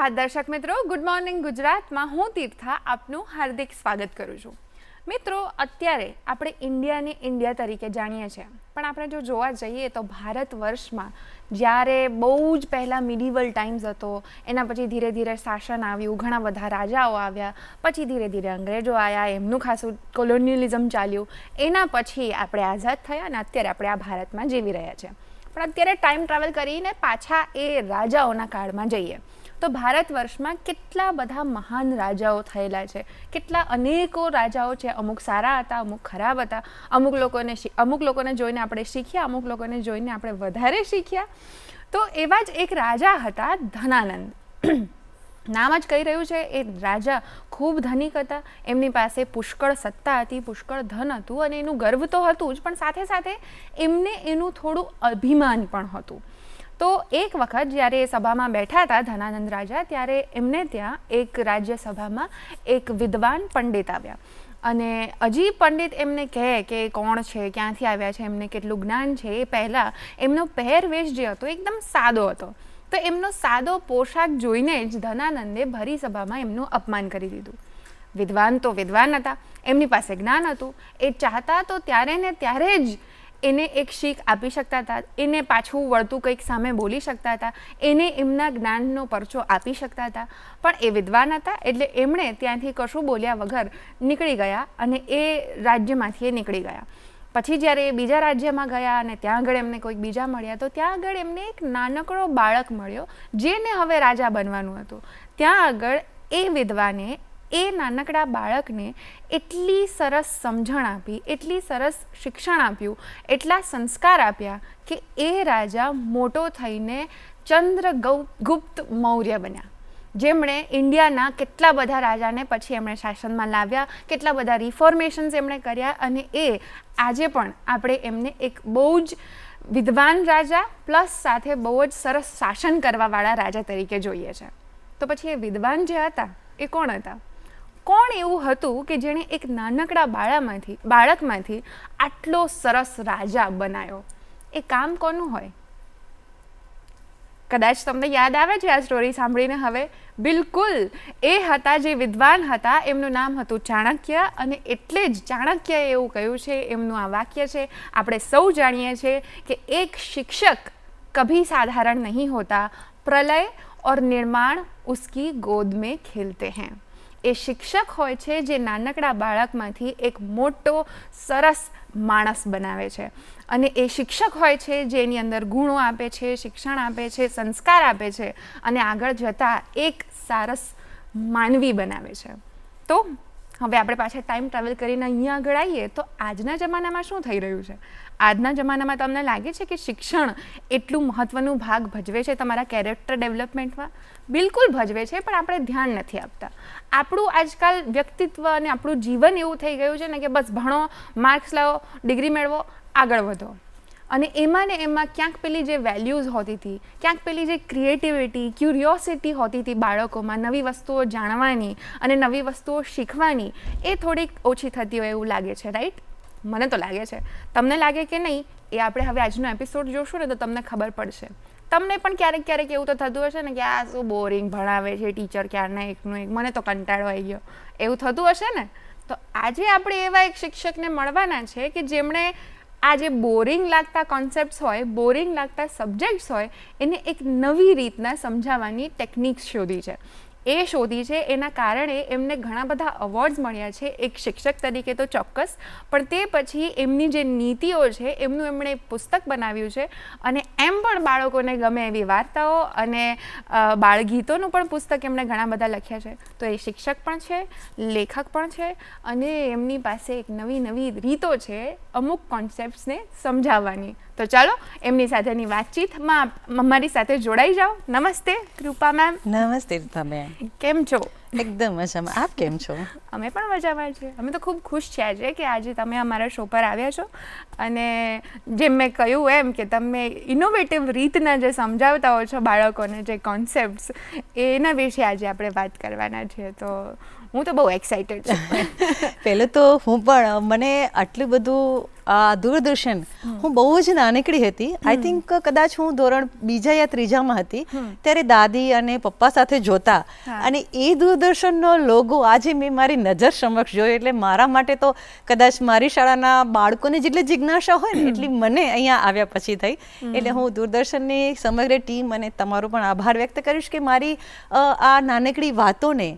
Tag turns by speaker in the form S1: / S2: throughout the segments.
S1: સુપ્રભાત દર્શક મિત્રો, good morning ગુજરાતમાં હું તીર્થા આપનું હાર્દિક સ્વાગત કરું છું. મિત્રો, અત્યારે આપણે ઇન્ડિયાને ઇન્ડિયા તરીકે જાણીએ છીએ, પણ આપણે જો જોવા જઈએ તો ભારત વર્ષમાં જ્યારે બહુ જ પહેલાં મિડિવલ ટાઈમ્સ હતો, એના પછી ધીરે ધીરે શાસન આવ્યું, ઘણા બધા રાજાઓ આવ્યા, પછી ધીરે ધીરે અંગ્રેજો આવ્યા, એમનું ખાસું કોલોનિયલિઝમ ચાલ્યું, એના પછી આપણે આઝાદ થયા અને અત્યારે આપણે આ ભારતમાં જીવી રહ્યા છીએ. પણ અત્યારે ટાઈમ ટ્રાવેલ કરીને પાછા એ રાજાઓના કાળમાં જઈએ તો ભારત વર્ષમાં કેટલા બધા મહાન રાજાઓ થયેલા છે, કેટલા અનેકો રાજાઓ છે. અમુક સારા હતા, અમુક ખરાબ હતા, અમુક લોકોને જોઈને આપણે શીખ્યા, અમુક લોકોને જોઈને આપણે વધારે શીખ્યા. તો એવા જ એક રાજા હતા ધનાનંદ. નામ જ કહી રહ્યું છે, એ રાજા ખૂબ ધનિક હતા, એમની પાસે પુષ્કળ સત્તા હતી, પુષ્કળ ધન હતું અને એનું ગર્વ તો હતું જ, પણ સાથે સાથે એમને એનું થોડું અભિમાન પણ હતું. તો એક વખત જ્યારે એ સભામાં બેઠા હતા ધનાનંદ રાજા, ત્યારે એમને ત્યાં એક રાજ્યસભામાં એક વિદ્વાન પંડિત આવ્યા અને હજી પંડિત એમને કહે કે કોણ છે, ક્યાંથી આવ્યા છે, એમને કેટલું જ્ઞાન છે. એ પહેલાં એમનો પહેરવેશ જે હતો એકદમ સાદો હતો. તો એમનો સાદો પોશાક જોઈને જ ધનાનંદે ભરી સભામાં એમનું અપમાન કરી દીધું. વિદ્વાન તો વિદ્વાન હતા, એમની પાસે જ્ઞાન હતું, એ ચાહતા તો ત્યારે ને ત્યારે જ એને એક શીખ આપી શકતા હતા, એને પાછું વળતું કંઈક સામે બોલી શકતા હતા, એને એમના જ્ઞાનનો પરચો આપી શકતા હતા. પણ એ વિદ્વાન હતા એટલે એમણે ત્યાંથી કશું બોલ્યા વગર નીકળી ગયા અને એ રાજ્યમાંથી એ નીકળી ગયા. પછી જ્યારે એ બીજા રાજ્યમાં ગયા અને ત્યાં આગળ એમને કોઈક બીજા મળ્યા, તો ત્યાં આગળ એમને એક નાનકડો બાળક મળ્યો જેને હવે રાજા બનવાનું હતું. ત્યાં આગળ એ વિદ્વાને એ નાનકડા બાળકને એટલી સરસ સમજણ આપી, એટલી સરસ શિક્ષણ આપ્યું, એટલા સંસ્કાર આપ્યા કે એ રાજા મોટો થઈને ચંદ્રગુપ્ત મૌર્ય બન્યા, જેમણે ઇન્ડિયાના કેટલા બધા રાજાને પછી એમણે શાસનમાં લાવ્યા, કેટલા બધા રિફોર્મેશન્સ એમણે કર્યા અને એ આજે પણ આપણે એમને એક બહુ જ વિદ્વાન રાજા પ્લસ સાથે બહુ જ સરસ શાસન કરવાવાળા રાજા તરીકે જોઈએ છે. તો પછી એ વિદ્વાન જે હતા એ કોણ હતા? કોણ એવું હતું કે જેણે એક નાનકડા બાળકમાંથી આટલો સરસ રાજા બનાવ્યો? એ કામ કોનું હોય? કદાચ તમને યાદ આવે છે આ સ્ટોરી સાંભળીને હવે. બિલકુલ, એ હતા જે વિદ્વાન હતા, એમનું નામ હતું ચાણક્ય. અને એટલે જ ચાણક્યએ એવું કહ્યું છે, એમનું આ વાક્ય છે, આપણે સૌ જાણીએ છીએ કે એક શિક્ષક કભી સાધારણ નહીં હોતા, પ્રલય और निर्माण उसकी गोद में खेलते हैं. એ શિક્ષક હોય છે જે નાનકડા બાળકમાંથી એક મોટો સરસ માણસ બનાવે છે. અને એ શિક્ષક હોય છે જે એની અંદર ગુણો આપે છે, શિક્ષણ આપે છે, સંસ્કાર આપે છે અને આગળ જતાં એક સરસ માનવી બનાવે છે. તો હવે આપણે પાછા ટાઈમ ટ્રાવેલ કરીને અહીંયા આગળ આવીએ તો આજના જમાનામાં શું થઈ રહ્યું છે? આજના જમાનામાં તમને લાગે છે કે શિક્ષણ એટલું મહત્ત્વનું ભાગ ભજવે છે તમારા કેરેક્ટર ડેવલપમેન્ટમાં? બિલકુલ ભજવે છે, પણ આપણે ધ્યાન નથી આપતા. આપણું આજકાલ વ્યક્તિત્વ અને આપણું જીવન એવું થઈ ગયું છે ને કે બસ ભણો, માર્ક્સ લાવો, ડિગ્રી મેળવો, આગળ વધો. અને એમાં ને એમાં ક્યાંક પેલી જે વેલ્યુઝ હોતી હતી, ક્યાંક પેલી જે ક્રિએટિવિટી, ક્યુરિયોસિટી હોતી હતી બાળકોમાં નવી વસ્તુઓ જાણવાની અને નવી વસ્તુઓ શીખવાની, એ થોડીક ઓછી થતી હોય એવું લાગે છે, રાઈટ? મને તો લાગે છે. તમને લાગે કે નહીં એ આપણે હવે આજનો એપિસોડ જોશું ને તો તમને ખબર પડશે. તમને પણ ક્યારેક ક્યારેક એવું તો થતું હશે ને કે આ શું બોરિંગ ભણાવે છે ટીચર, ક્યારના એકનું એક, મને તો કંટાળો આવી ગયો, એવું થતું હશે ને? તો આજે આપણે એવા એક શિક્ષકને મળવાના છે કે જેમણે આ જે બોરિંગ લાગતા કોન્સેપ્ટ્સ હોય, બોરિંગ લાગતા સબ્જેક્ટ્સ હોય, એને એક નવી રીતના સમજાવવાની ટેકનિક્સ શોધી છે. એના કારણે એમને ઘણા બધા અવોર્ડ્સ મળ્યા છે એક શિક્ષક તરીકે તો ચોક્કસ, પણ તે પછી એમની જે નીતિઓ છે એમનું એમણે પુસ્તક બનાવ્યું છે અને એમ પણ બાળકોને ગમે એવી વાર્તાઓ અને બાળગીતોનું પણ પુસ્તક એમણે ઘણા બધા લખ્યા છે. તો એ શિક્ષક પણ છે, લેખક પણ છે અને એમની પાસે એક નવી રીતો છે અમુક કોન્સેપ્ટ્સને સમજાવવાની. તો ચાલો એમની સાથેની વાતચીતમાં અમારી સાથે જોડાઈ જાઓ. નમસ્તે કૃપા મેમ.
S2: નમસ્તે રીતા મેમ.
S1: કેમ છો?
S2: એકદમ મજામાં. આપ કેમ છો?
S1: અમે પણ મજામાં છીએ. અમે તો ખૂબ ખુશ થયા છે કે આજે તમે અમારા શો પર આવ્યા છો અને જેમ મેં કહ્યું એમ કે તમે ઇનોવેટિવ રીતના જે સમજાવતા હો છો બાળકોને, જે કોન્સેપ્ટ્સ, એના વિશે આજે આપણે વાત કરવાના છીએ. તો હું તો બહુ એક્સાઇટેડ છું.
S2: પહેલું તો હું પણ, મને આટલું બધું દૂરદર્શન હું બહુ જ નાનકડી હતી. આઈ થિંક કદાચ હું ધોરણ 2 યા 3 હતી ત્યારે દાદી અને પપ્પા સાથે જોતા, અને એ દૂરદર્શનનો લોગો આજે મેં મારી નજર સમક્ષ જોયો. એટલે મારા માટે તો કદાચ મારી શાળાના બાળકોને જેટલી જિજ્ઞાસા હોય ને એટલી મને અહીંયા આવ્યા પછી થઈ. એટલે હું દૂરદર્શનની સમગ્ર ટીમ અને તમારો પણ આભાર વ્યક્ત કરીશ કે મારી આ નાનકડી વાતોને,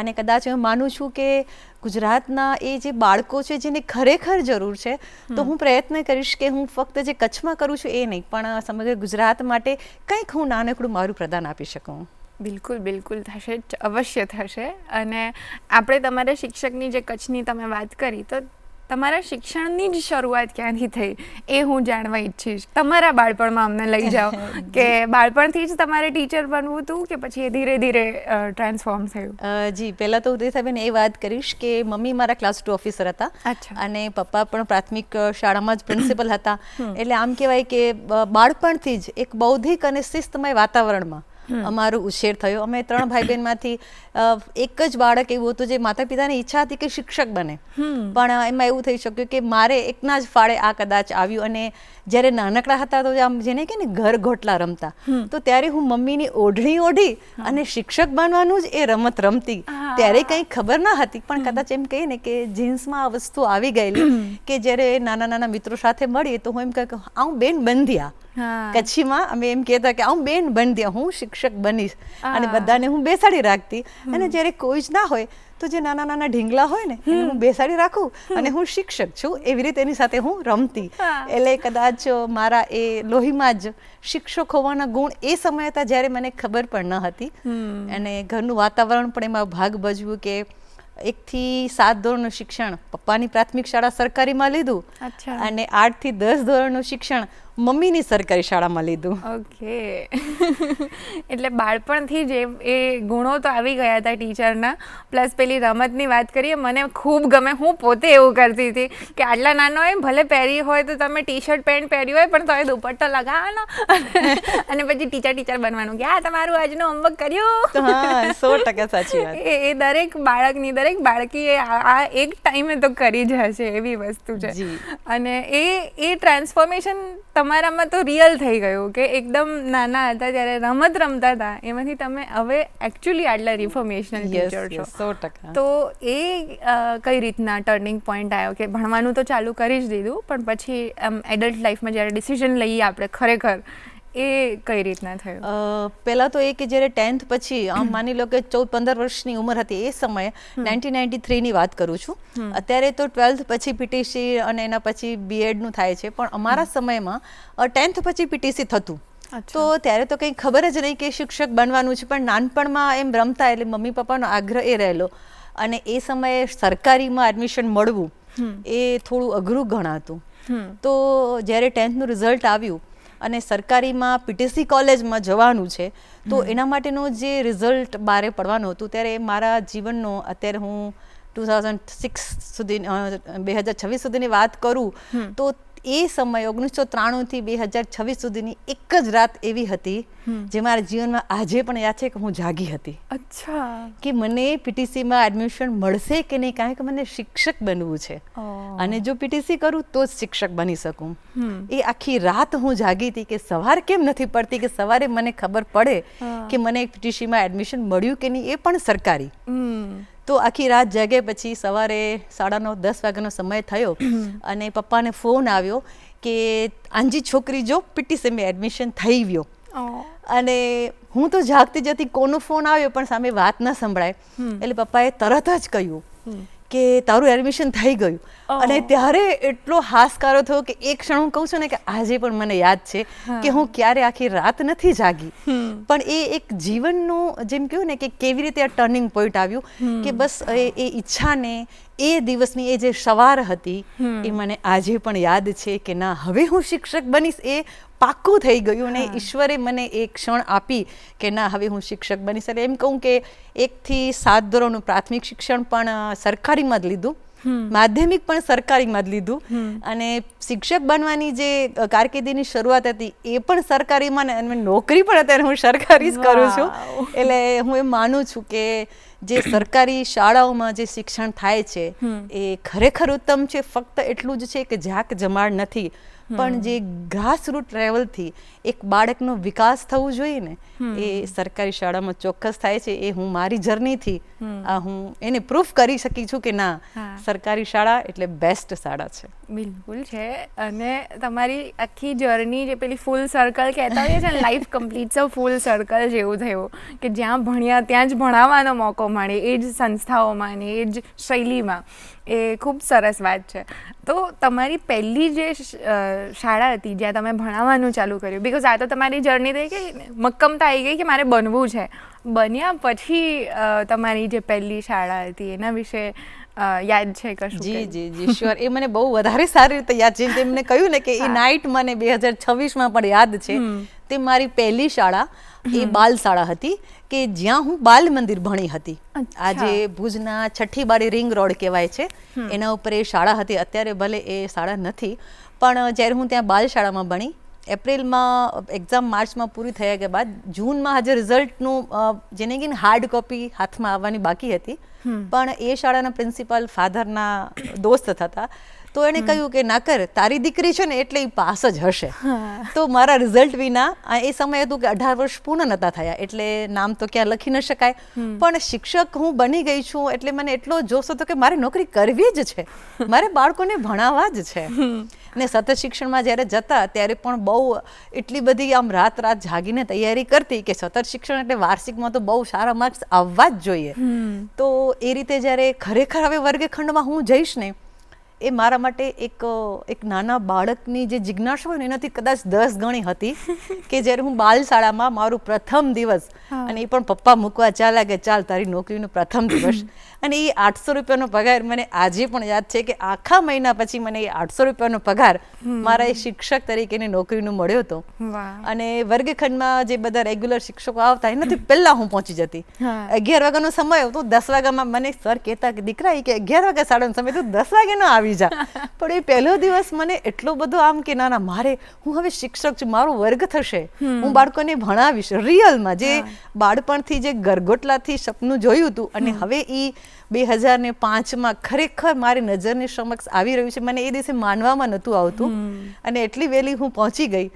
S2: અને કદાચ હું માનું છું કે ગુજરાતના એ જે બાળકો છે જેને ખરેખર જરૂર છે, તો હું પ્રયત્ન કરીશ કે હું ફક્ત જે કચ્છમાં કરું છું એ નહીં, પણ સમગ્ર ગુજરાત માટે કંઈક હું નાનકડું મારું પ્રદાન આપી શકું.
S1: બિલકુલ બિલકુલ થશે જ, અવશ્ય થશે. અને આપણે તમારા શિક્ષકની જે કચ્છની તમે વાત કરી, તો તમારા શિક્ષણની જ શરૂઆત ક્યાંથી થઈ એ હું જાણવા ઈચ્છીશ. તમારા બાળપણમાં અમને લઈ જાઓ કે બાળપણથી જ તમારે ટીચર બનવું હતું કે પછી એ ધીરે ધીરે ટ્રાન્સફોર્મ થયું?
S2: જી, પહેલાં તો ઉદયતાબેન એ વાત કરીશ કે મમ્મી મારા ક્લાસ 2 ઓફિસર હતા, અને પપ્પા પણ પ્રાથમિક શાળામાં જ પ્રિન્સિપલ હતા. એટલે આમ કહેવાય કે બાળપણથી જ એક બૌદ્ધિક અને શિસ્તમય વાતાવરણમાં અમારો ઉછેર થયો. અમે 3 ભાઈ બહેનમાંથી એક જ બાળક એવું હતું જે માતા પિતાની ઈચ્છા હતી કે શિક્ષક બને, પણ એમાં એવું થઈ શક્યું કે મારે એકના જ ફાળે આ કદાચ આવ્યું. અને જ્યારે નાનકડા હતા તો આમ જેને કે ને ઘર ઘોટલા રમતા, તો ત્યારે હું મમ્મીની ઓઢણી ઓઢી અને શિક્ષક બનવાનું જ એ રમત રમતી. ત્યારે કંઈ ખબર ના હતી, પણ કદાચ એમ કહીએ ને કે જીન્સમાં આ વસ્તુ આવી ગયેલી કે જ્યારે નાના નાના મિત્રો સાથે મળીએ તો હું એમ કહું કે આવું બેન બંધ્યા, કચ્છીમાં અમે એમ કહેતા કે આવું બેન બંધ્યા, હું શિક્ષક બનીશ. અને બધાને હું બેસાડી રાખતી, અને જ્યારે કોઈ જ ના હોય તો જે નાના નાના ઢીંગલા હોય ને એને હું બેસાડી રાખું અને હું શિક્ષક છું એવી રીતે એની સાથે હું રમતી. એટલે કદાચ મારા એ લોહીમાં જ શિક્ષક હોવાના ગુણ એ સમય હતા જ્યારે મને ખબર પણ ન હતી. અને ઘરનું વાતાવરણ પણ એમાં ભાગ ભજવ્યું કે 1 થી 7 ધોરણનું શિક્ષણ પપ્પાની પ્રાથમિક શાળા સરકારીમાં લીધું, અને 8 થી 10 ધોરણનું શિક્ષણ મમ્મીની સરકારી શાળામાં લીધું.
S1: ઓકે. એટલે બાળપણથી જ એ ગુણો તો આવી ગયા હતા ટીચરના. પ્લસ પેલી રમતની વાત કરીએ, મને ખૂબ ગમે. હું પોતે એવું કરતી હતી કે આટલા નાનો હોય, ભલે પહેરી હોય તો તમે ટી શર્ટ પેન્ટ પહેર્યું હોય પણ તોય દુપટ્ટો લગાવવાનો અને પછી ટીચર બનવાનું કે આ તમારું આજનું હોમવર્ક કર્યું.
S2: હા, 100% સાચી વાત.
S1: એ દરેક બાળકની, દરેક બાળકીએ આ એક ટાઈમે તો કરી જ હશે એવી વસ્તુ છે. અને એ ટ્રાન્સફોર્મેશન તમારામાં તો રિયલ થઈ ગયું કે એકદમ નાના હતા ત્યારે રમત રમતા હતા, એમાંથી તમે હવે એકચ્યુઅલી આટલા રિફોર્મેશનલ ટીચર છો.
S2: 100%.
S1: તો એ કઈ રીતના ટર્નિંગ પોઈન્ટ આવ્યો કે ભણવાનું તો ચાલુ કરી જ દીધું, પણ પછી એડલ્ટ લાઈફમાં જ્યારે ડિસિઝન લઈએ આપણે ખરેખર, એ કઈ રીતના થયું?
S2: પહેલાં તો એ કે જ્યારે 10th પછી આમ માની લો કે 14-15 વર્ષની ઉંમર હતી એ સમયે, 1993ની વાત કરું છું. અત્યારે તો 12th પછી પીટીસી અને એના પછી બીએડનું થાય છે, પણ અમારા સમયમાં 10th પછી પીટીસી થતું. તો ત્યારે તો કંઈ ખબર જ નહીં કે શિક્ષક બનવાનું છે, પણ નાનપણમાં એમ રમતા એટલે મમ્મી પપ્પાનો આગ્રહ એ રહેલો. અને એ સમયે સરકારીમાં એડમિશન મળવું એ થોડું અઘરું ગણાતું. તો જ્યારે 10thનું રિઝલ્ટ આવ્યું અને સરકારીમાં પીટીસી કોલેજમાં જવાનું છે, તો એના માટેનું જે રિઝલ્ટ બારે પડવાનું હતું, ત્યારે મારા જીવનનો, અત્યારે હું 2006 સુધી 2026 સુધીની વાત કરું તો એ સમય 1993 થી 2026 સુધીની એક જ રાત એવી હતી જે મારા જીવનમાં આજે પણ યાદ છે કે હું જાગી હતી.
S1: અચ્છા.
S2: કે મને પીટીસીમાં એડમિશન મળશે કે નહીં, કારણ કે મને શિક્ષક બનવું છે, અને જો પીટીસી કરું તો જ શિક્ષક બની શકું. એ આખી રાત હું જાગી હતી કે સવાર કેમ નથી પડતી, કે સવારે મને ખબર પડે કે મને પીટીસીમાં એડમિશન મળ્યું કે નહીં, એ પણ સરકારી. તો આખી રાત જાગ્યા પછી સવારે 9:30-10 વાગ્યાનો સમય થયો અને પપ્પાને ફોન આવ્યો કે આંજી છોકરી જો પીટીસીમાં એડમિશન થઈ ગયો. અને હું તો જાગતી જતી, કોનો ફોન આવ્યો પણ સામે વાત ન સંભળાય, એટલે પપ્પાએ તરત જ કહ્યું કે તારું એડમિશન થઈ ગયું. અને ત્યારે એટલો હાશકારો થયો કે એક ક્ષણ હું કહું છું ને કે આજે પણ મને યાદ છે કે હું ક્યારે આખી રાત નથી જાગી. પણ એ એક જીવનનું, જેમ કહ્યું ને કે કેવી રીતે આ ટર્નિંગ પોઈન્ટ આવ્યું કે બસ એ ઈચ્છાને, એ દિવસની એ જે સવાર હતી એ મને આજે પણ યાદ છે કે ના, હવે હું શિક્ષક બનીશ, એ પાક્કું થઈ ગયું. અને ઈશ્વરે મને એ ક્ષણ આપી કે ના, હવે હું શિક્ષક બનીશ. એટલે એમ કહું કે 1 થી 7 ધોરણનું પ્રાથમિક શિક્ષણ પણ સરકારીમાં જ લીધું, માધ્યમિક પણ સરકારીમાં જ લીધું, અને શિક્ષક બનવાની જે કારકિર્દીની શરૂઆત હતી એ પણ સરકારીમાં, અને નોકરી પણ અત્યારે હું સરકારી જ કરું છું. એટલે હું એમ માનું છું કે જે સરકારી શાળાઓમાં જે શિક્ષણ થાય છે એ ખરેખર ઉત્તમ છે. ફક્ત એટલું જ છે કે ઝાક જમાડ નથી, પણ જે ગ્રાસરૂટ લેવલથી એક બાળકનો વિકાસ થવું જોઈએ ને, એ સરકારી શાળામાં ચોક્કસ થાય છે. એ હું મારી જર્નીથી હું એને પ્રૂફ કરી શકી છું કે ના, સરકારી શાળા એટલે બેસ્ટ શાળા છે.
S1: બિલકુલ છે. અને તમારી આખી જર્ની જે પેલી ફૂલ સર્કલ કહેતા હોઈએ છે ને, લાઈફ કમ્પ્લીટ ફૂલ સર્કલ જેવું થયું કે જ્યાં ભણ્યા ત્યાં જ ભણાવવાનો મોકો મળે, એ જ સંસ્થાઓમાં ને એ જ શૈલીમાં. એ ખૂબ સરસ વાત છે. તો તમારી પહેલી જે શાળા હતી જ્યાં તમે ભણાવવાનું ચાલુ કર્યું, બિકોઝ આ તો તમારી જર્ની થઈ ગઈ, મક્કમતા આવી ગઈ કે મારે બનવું છે. બન્યા પછી તમારી જે પહેલી શાળા હતી એના વિશે યાદ છે કશું?
S2: જી શ્યોર. એ મને બહુ વધારે સારી રીતે યાદ છે. તેમને કહ્યું ને કે એ નાઇટ મને 2026માં પણ યાદ છે. તે મારી પહેલી શાળા એ બાલ શાળા હતી કે જ્યાં હું બાલ મંદિર ભણી હતી. આજે ભુજના છઠ્ઠી બારી રિંગ રોડ કહેવાય છે, એના ઉપર એ શાળા હતી. અત્યારે ભલે એ શાળા નથી, પણ જ્યારે હું ત્યાં બાલ શાળામાં ભણી, એપ્રિલમાં એક્ઝામ માર્ચમાં પૂરી થયા ગયા બાદ જૂનમાં હજુ રિઝલ્ટનું જેને કે હાર્ડ કોપી હાથમાં આવવાની બાકી હતી. પણ એ શાળાના પ્રિન્સિપાલ ફાધરના દોસ્ત થતા, તો એણે કહ્યું કે ના કર, તારી દીકરી છે ને એટલે એ પાસ જ હશે. તો મારા રિઝલ્ટ વિના, એ સમય હતું કે 18 વર્ષ પૂર્ણ નહોતા થયા, એટલે નામ તો ક્યાં લખી ન શકાય, પણ શિક્ષક હું બની ગઈ છું એટલે મને એટલો જોશ હતો કે મારે નોકરી કરવી જ છે, મારે બાળકોને ભણાવવા જ છે. ને સતત શિક્ષણમાં જ્યારે જતા ત્યારે પણ બહુ એટલી બધી આમ રાત જાગીને તૈયારી કરતી કે સતત શિક્ષણ એટલે વાર્ષિકમાં તો બહુ સારા માર્ક્સ આવવા જ જોઈએ. તો એ રીતે જ્યારે ખરેખર હવે વર્ગખંડમાં હું જઈશ ને, એ મારા માટે એક નાના બાળકની જે જિજ્ઞાસા હોય ને એનાથી કદાચ 10 ગણી હતી. કે જ્યારે હું બાલ શાળામાં મારું પ્રથમ દિવસ, અને એ પણ પપ્પા મૂકવા ચાલ્યા કે ચાલ તારી નોકરીનો પ્રથમ દિવસ, અને એ 800 રૂપિયાનો પગાર મને આજે પણ યાદ છે કે આખા મહિના પછી મને એ 800 રૂપિયાનો પગાર મારા એ શિક્ષક તરીકેની નોકરીનો મળ્યો હતો. અને વર્ગખંડમાં જે બધા રેગ્યુલર શિક્ષકો આવતા એનાથી પહેલા હું પહોંચી જતી. 11 વાગ્યાનો સમય હતો, 10 વાગ્યામાં મને સર કહેતા કે દીકરા કે 11 વાગ્યા શાળાનો સમય, તો 10 વાગે ન આવી જા. પણ એ પહેલો દિવસ મને એટલો બધો આમ કે ના મારે, હું હવે શિક્ષક છું, મારો વર્ગ થશે, હું બાળકોને ભણાવીશ રિયલમાં. જે બાળપણથી જે ગરગોટલાથી સપનું જોયું હતું અને હવે એ 2005માં ખરેખર મારી નજરની સમક્ષ આવી રહ્યું છે, મને એ દિવસે માનવામાં નહોતું આવતું. અને એટલી વહેલી હું પહોંચી ગઈ,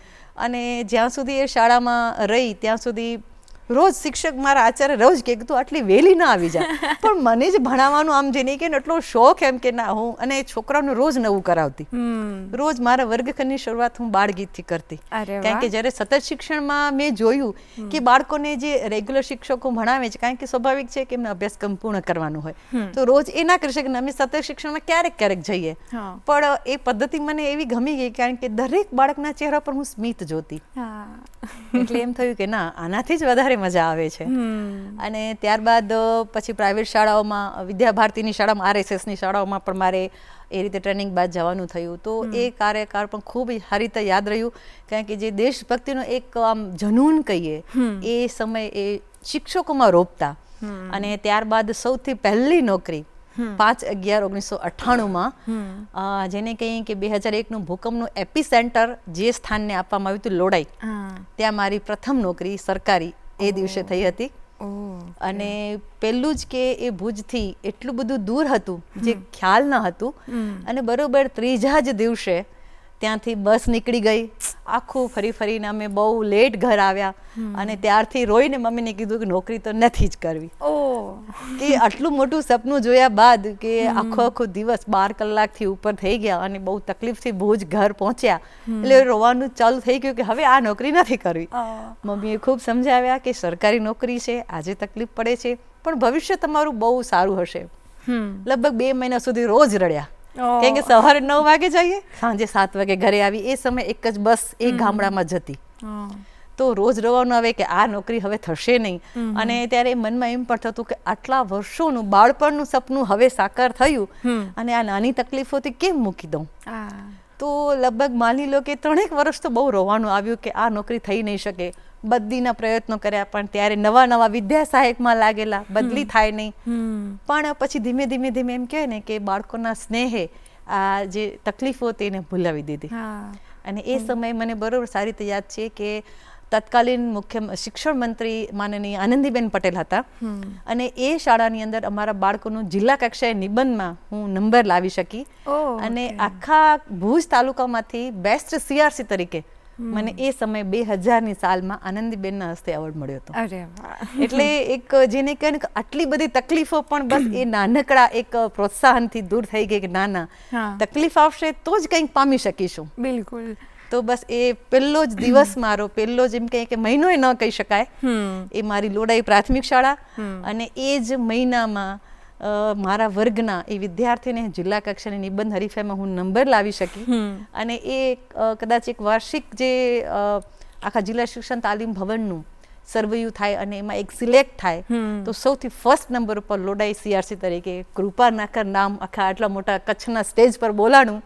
S2: અને જ્યાં સુધી એ શાળામાં રહી ત્યાં સુધી રોજ શિક્ષક મારા આચાર્ય રોજ કે તું આટલી વહેલી ના આવી જાય, પણ મને જ ભણાવવાનું આમ જે નહીં કે એટલો શોખ એમ કે ના, હું અને છોકરાઓને રોજ નવું કરાવતી. રોજ મારા વર્ગખંડની શરૂઆત હું બાળગીતથી કરતી. કારણ કે જ્યારે સતત શિક્ષણમાં મેં જોયું કે બાળકોને જે રેગ્યુલર શિક્ષકો ભણાવે છે, કારણ કે સ્વાભાવિક છે કે એમને અભ્યાસક્રમ પૂર્ણ કરવાનું હોય, તો રોજ એ ના કરી શકે ને અમે સતત શિક્ષણમાં ક્યારેક જઈએ. પણ એ પદ્ધતિ મને એવી ગમી ગઈ, કારણ કે દરેક બાળકના ચહેરા પર હું સ્મિત જોતી. એટલે એમ થયું કે ના, આનાથી જ વધારે મજા આવે છે. અને ત્યારબાદ પછી પ્રાઇવેટ શાળાઓમાં, વિદ્યા ભારતીની શાળામાં, RSSની શાળાઓમાં પણ મારે એ રીતે ટ્રેનિંગ બાદ જવાનું થયું. તો એ કાર્યકાળ પણ ખૂબ સારી રીતે યાદ રહ્યું, કારણ કે જે દેશભક્તિનો એક આમ જનૂન કહીએ, એ સમય એ શિક્ષકોમાં રોપતા. અને ત્યારબાદ સૌથી પહેલી નોકરી 5/11/1998માં, જેને કહીએ કે 2001નું ભૂકંપનું એપિસેન્ટર જે સ્થાનને આપવામાં આવ્યું હતું, લોડાઈ, ત્યાં મારી પ્રથમ નોકરી સરકારી એ દિવસે થઈ હતી. અને પેલું જ કે એ ભુજથી એટલું બધું દૂર હતું જે ખ્યાલ ન હતું. અને બરોબર ત્રીજા જ દિવસે ત્યાંથી બસ નીકળી ગઈ. આખું ફરીને અમે બહુ લેટ ઘર આવ્યા, અને ત્યારથી રોઈને મમ્મીને કીધું કે નોકરી તો નથી જ કરવી. કે આટલું મોટું સપનું જોયા બાદ કે આખો દિવસ 12 કલાકથી ઉપર થઈ ગયા, અને બહુ તકલીફથી ભુજ ઘર પહોંચ્યા, એટલે રોવાનું ચાલુ થઈ ગયું કે હવે આ નોકરી નથી કરવી. મમ્મીએ ખૂબ સમજાવ્યા કે સરકારી નોકરી છે, આજે તકલીફ પડે છે, પણ ભવિષ્ય તમારું બહુ સારું હશે. લગભગ 2 મહિના સુધી રોજ રડ્યા, કેમ કે સવારે 9 વાગે જઈએ, સાંજે 7 વાગે ઘરે આવી. એ સમય એક જ બસ એ ગામડામાં જતી. તો રોજ રોવાનું આવે કે આ નોકરી હવે થશે નહીં. અને ત્યારે મનમાં એમ પણ થતું કે આટલા વર્ષોનું બાળપણનું સપનું હવે સાકાર થયું, અને આ નાની તકલીફોથી કેમ મૂકી દઉં. તો લગભગ માની લો કે 3 વર્ષ તો બહુ રોવાનું આવ્યું કે આ નોકરી થઈ નહીં શકે. બદલીના પ્રયત્નો કર્યા, પણ ત્યારે નવા વિદ્યા સહાયકમાં લાગેલા, બદલી થાય નહીં. પણ પછી ધીમે એમ કહે ને કે બાળકોના સ્નેહે આ જે તકલીફો તેને ભૂલાવી દીધી. અને એ સમયે મને બરોબર સારી રીતે યાદ છે કે તત્કાલીન મુખ્ય શિક્ષણ મંત્રી માનનીય આનંદીબેન પટેલ હતા અને એ શાળાની અંદર અમારા બાળકોનું જિલ્લા કક્ષાએ નિબંધમાં હું નંબર લાવી શકી અને આખા ભુજ તાલુકામાંથી બેસ્ટ સીઆરસી તરીકે મને એ સમયે 2000ની સાલમાં આનંદીબેનના હસ્તે એવોર્ડ મળ્યો હતો.
S1: અરે વાહ.
S2: એટલે એક જેને કહે ને કે આટલી બધી તકલીફો પણ બસ એ નાનકડા એક પ્રોત્સાહનથી દૂર થઈ ગઈ કે ના તકલીફ આવશે તો જ કંઈક પામી શકીશું.
S1: બિલકુલ.
S2: તો બસ એ પહેલો જ દિવસ મારો પહેલો જ એમ કહે કે મહિનો ન કહી શકાય એ મારી લોડાઈ પ્રાથમિક શાળા અને એ જ મહિનામાં મારા વર્ગના એ વિદ્યાર્થીને જિલ્લા કક્ષાની નિબંધ હરીફાઈમાં હું નંબર લાવી શકી અને એ કદાચ એક વાર્ષિક જે આખા જિલ્લા શિક્ષણ તાલીમ ભવનનું સર્વેયું થાય અને એમાં એક સિલેક્ટ થાય તો સૌથી ફર્સ્ટ નંબર ઉપર લોડાઈ સીઆરસી તરીકે કૃપા નાકર નામ આખા આટલા મોટા કચ્છના સ્ટેજ પર બોલાણું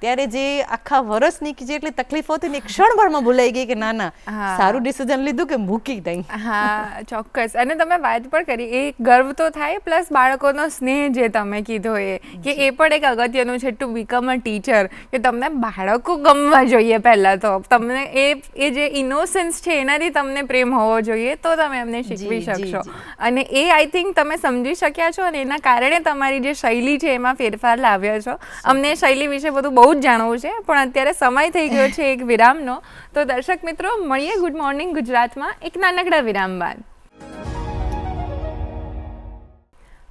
S2: ત્યારે જે આખા વર્ષની જેટલી તકલીફો હતી ને એક ક્ષણભરમાં ભૂલાઈ ગઈ કે ના સારું ડિસિઝન લીધું કે મૂકી દઈ.
S1: હા ચોક્કસ. અને તમે વાત પણ કરી એ ગર્વ તો થાય પ્લસ બાળકોનો સ્નેહ જે તમે કીધો એ કે એ પણ એક અગત્યનું છે ટુ બીકમ અ ટીચર કે તમને બાળકો ગમવા જોઈએ પહેલાં તો તમને એ જે ઇનોસન્સ છે એનાથી તમને પ્રેમ હોવો જોઈએ તો તમે એમને શીખવી શકશો અને એ આઈ થિંક તમે સમજી શક્યા છો અને એના કારણે તમારી જે શૈલી છે એમાં ફેરફાર લાવ્યા છો. અમને શૈલી વિશે બધું બહુ જ જાણવું છે પણ અત્યારે સમય થઈ ગયો છે એક વિરામનો. તો દર્શક મિત્રો મળીએ ગુડ મોર્નિંગ ગુજરાતમાં એક નાનકડા વિરામ બાદ.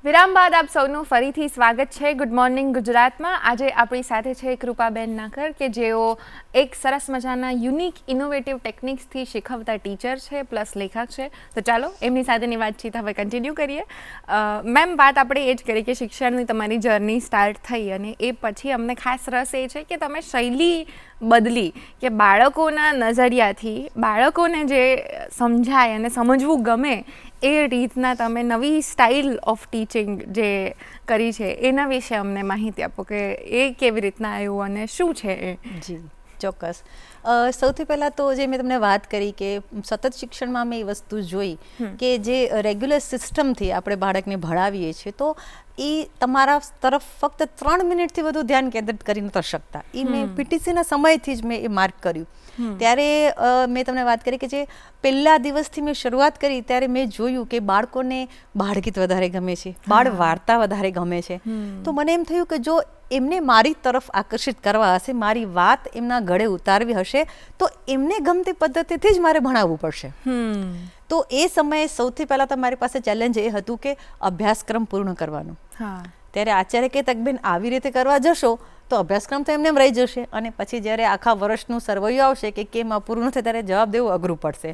S1: વિરામ બાદ આપ સૌનું ફરીથી સ્વાગત છે ગુડ મોર્નિંગ ગુજરાતમાં. આજે આપણી સાથે છે કૃપાબેન નાકર કે જેઓ એક સરસ મજાના યુનિક ઇનોવેટિવ ટેકનિક્સથી શીખવતા ટીચર છે પ્લસ લેખક છે. તો ચાલો એમની સાથેની વાતચીત હવે કન્ટિન્યુ કરીએ. મેમ વાત આપણે એ જ કરી કે શિક્ષણની તમારી જર્ની સ્ટાર્ટ થઈ અને એ પછી અમને ખાસ રસ એ છે કે તમે શૈલી બદલી કે બાળકોના નજરિયાથી બાળકોને જે સમજાય અને સમજવું ગમે એ રીતના તમે નવી સ્ટાઇલ ઓફ ટીચિંગ જે કરી છે એના વિશે અમને માહિતી આપો કે એ કેવી રીતના આવ્યું અને શું છે એ.
S2: જી ચોક્કસ. સૌથી પહેલાં તો જે મેં તમને વાત કરી કે સતત શિક્ષણમાં મેં એ વસ્તુ જોઈ કે જે રેગ્યુલર સિસ્ટમથી આપણે બાળકને ભણાવીએ છીએ તો એ તમારા તરફ ફક્ત 3 મિનિટથી વધુ ધ્યાન કેન્દ્રિત કરી નથી શકતા. એ મેં પીટીસીના સમયથી જ મેં એ માર્ક કર્યું. ત્યારે મેં તમને વાત કરી કે જે પહેલા દિવસથી મેં શરૂઆત કરી ત્યારે મેં જોયું કે બાળકોને બાળગીત વધારે ગમે છે, બાળ વાર્તા વધારે ગમે છે. તો મને એમ થયું કે જો એમને મારી તરફ આકર્ષિત કરવા હશે, મારી વાત એમના ગળે ઉતારવી હશે તો એમને ગમતી પદ્ધતિથી જ મારે ભણાવવું પડશે. તો એ સમયે સૌથી પહેલાં તો મારી પાસે ચેલેન્જ એ હતું કે અભ્યાસક્રમ પૂર્ણ કરવાનો. ત્યારે આચાર્ય કે તકબેન આવી રીતે કરવા જશો તો અભ્યાસક્રમ તો એમને એમ રહી જશે અને પછી જ્યારે આખા વર્ષનું સર્વૈયું આવશે કે કેમ આ પૂરું નથી ત્યારે જવાબ દેવું અઘરું પડશે.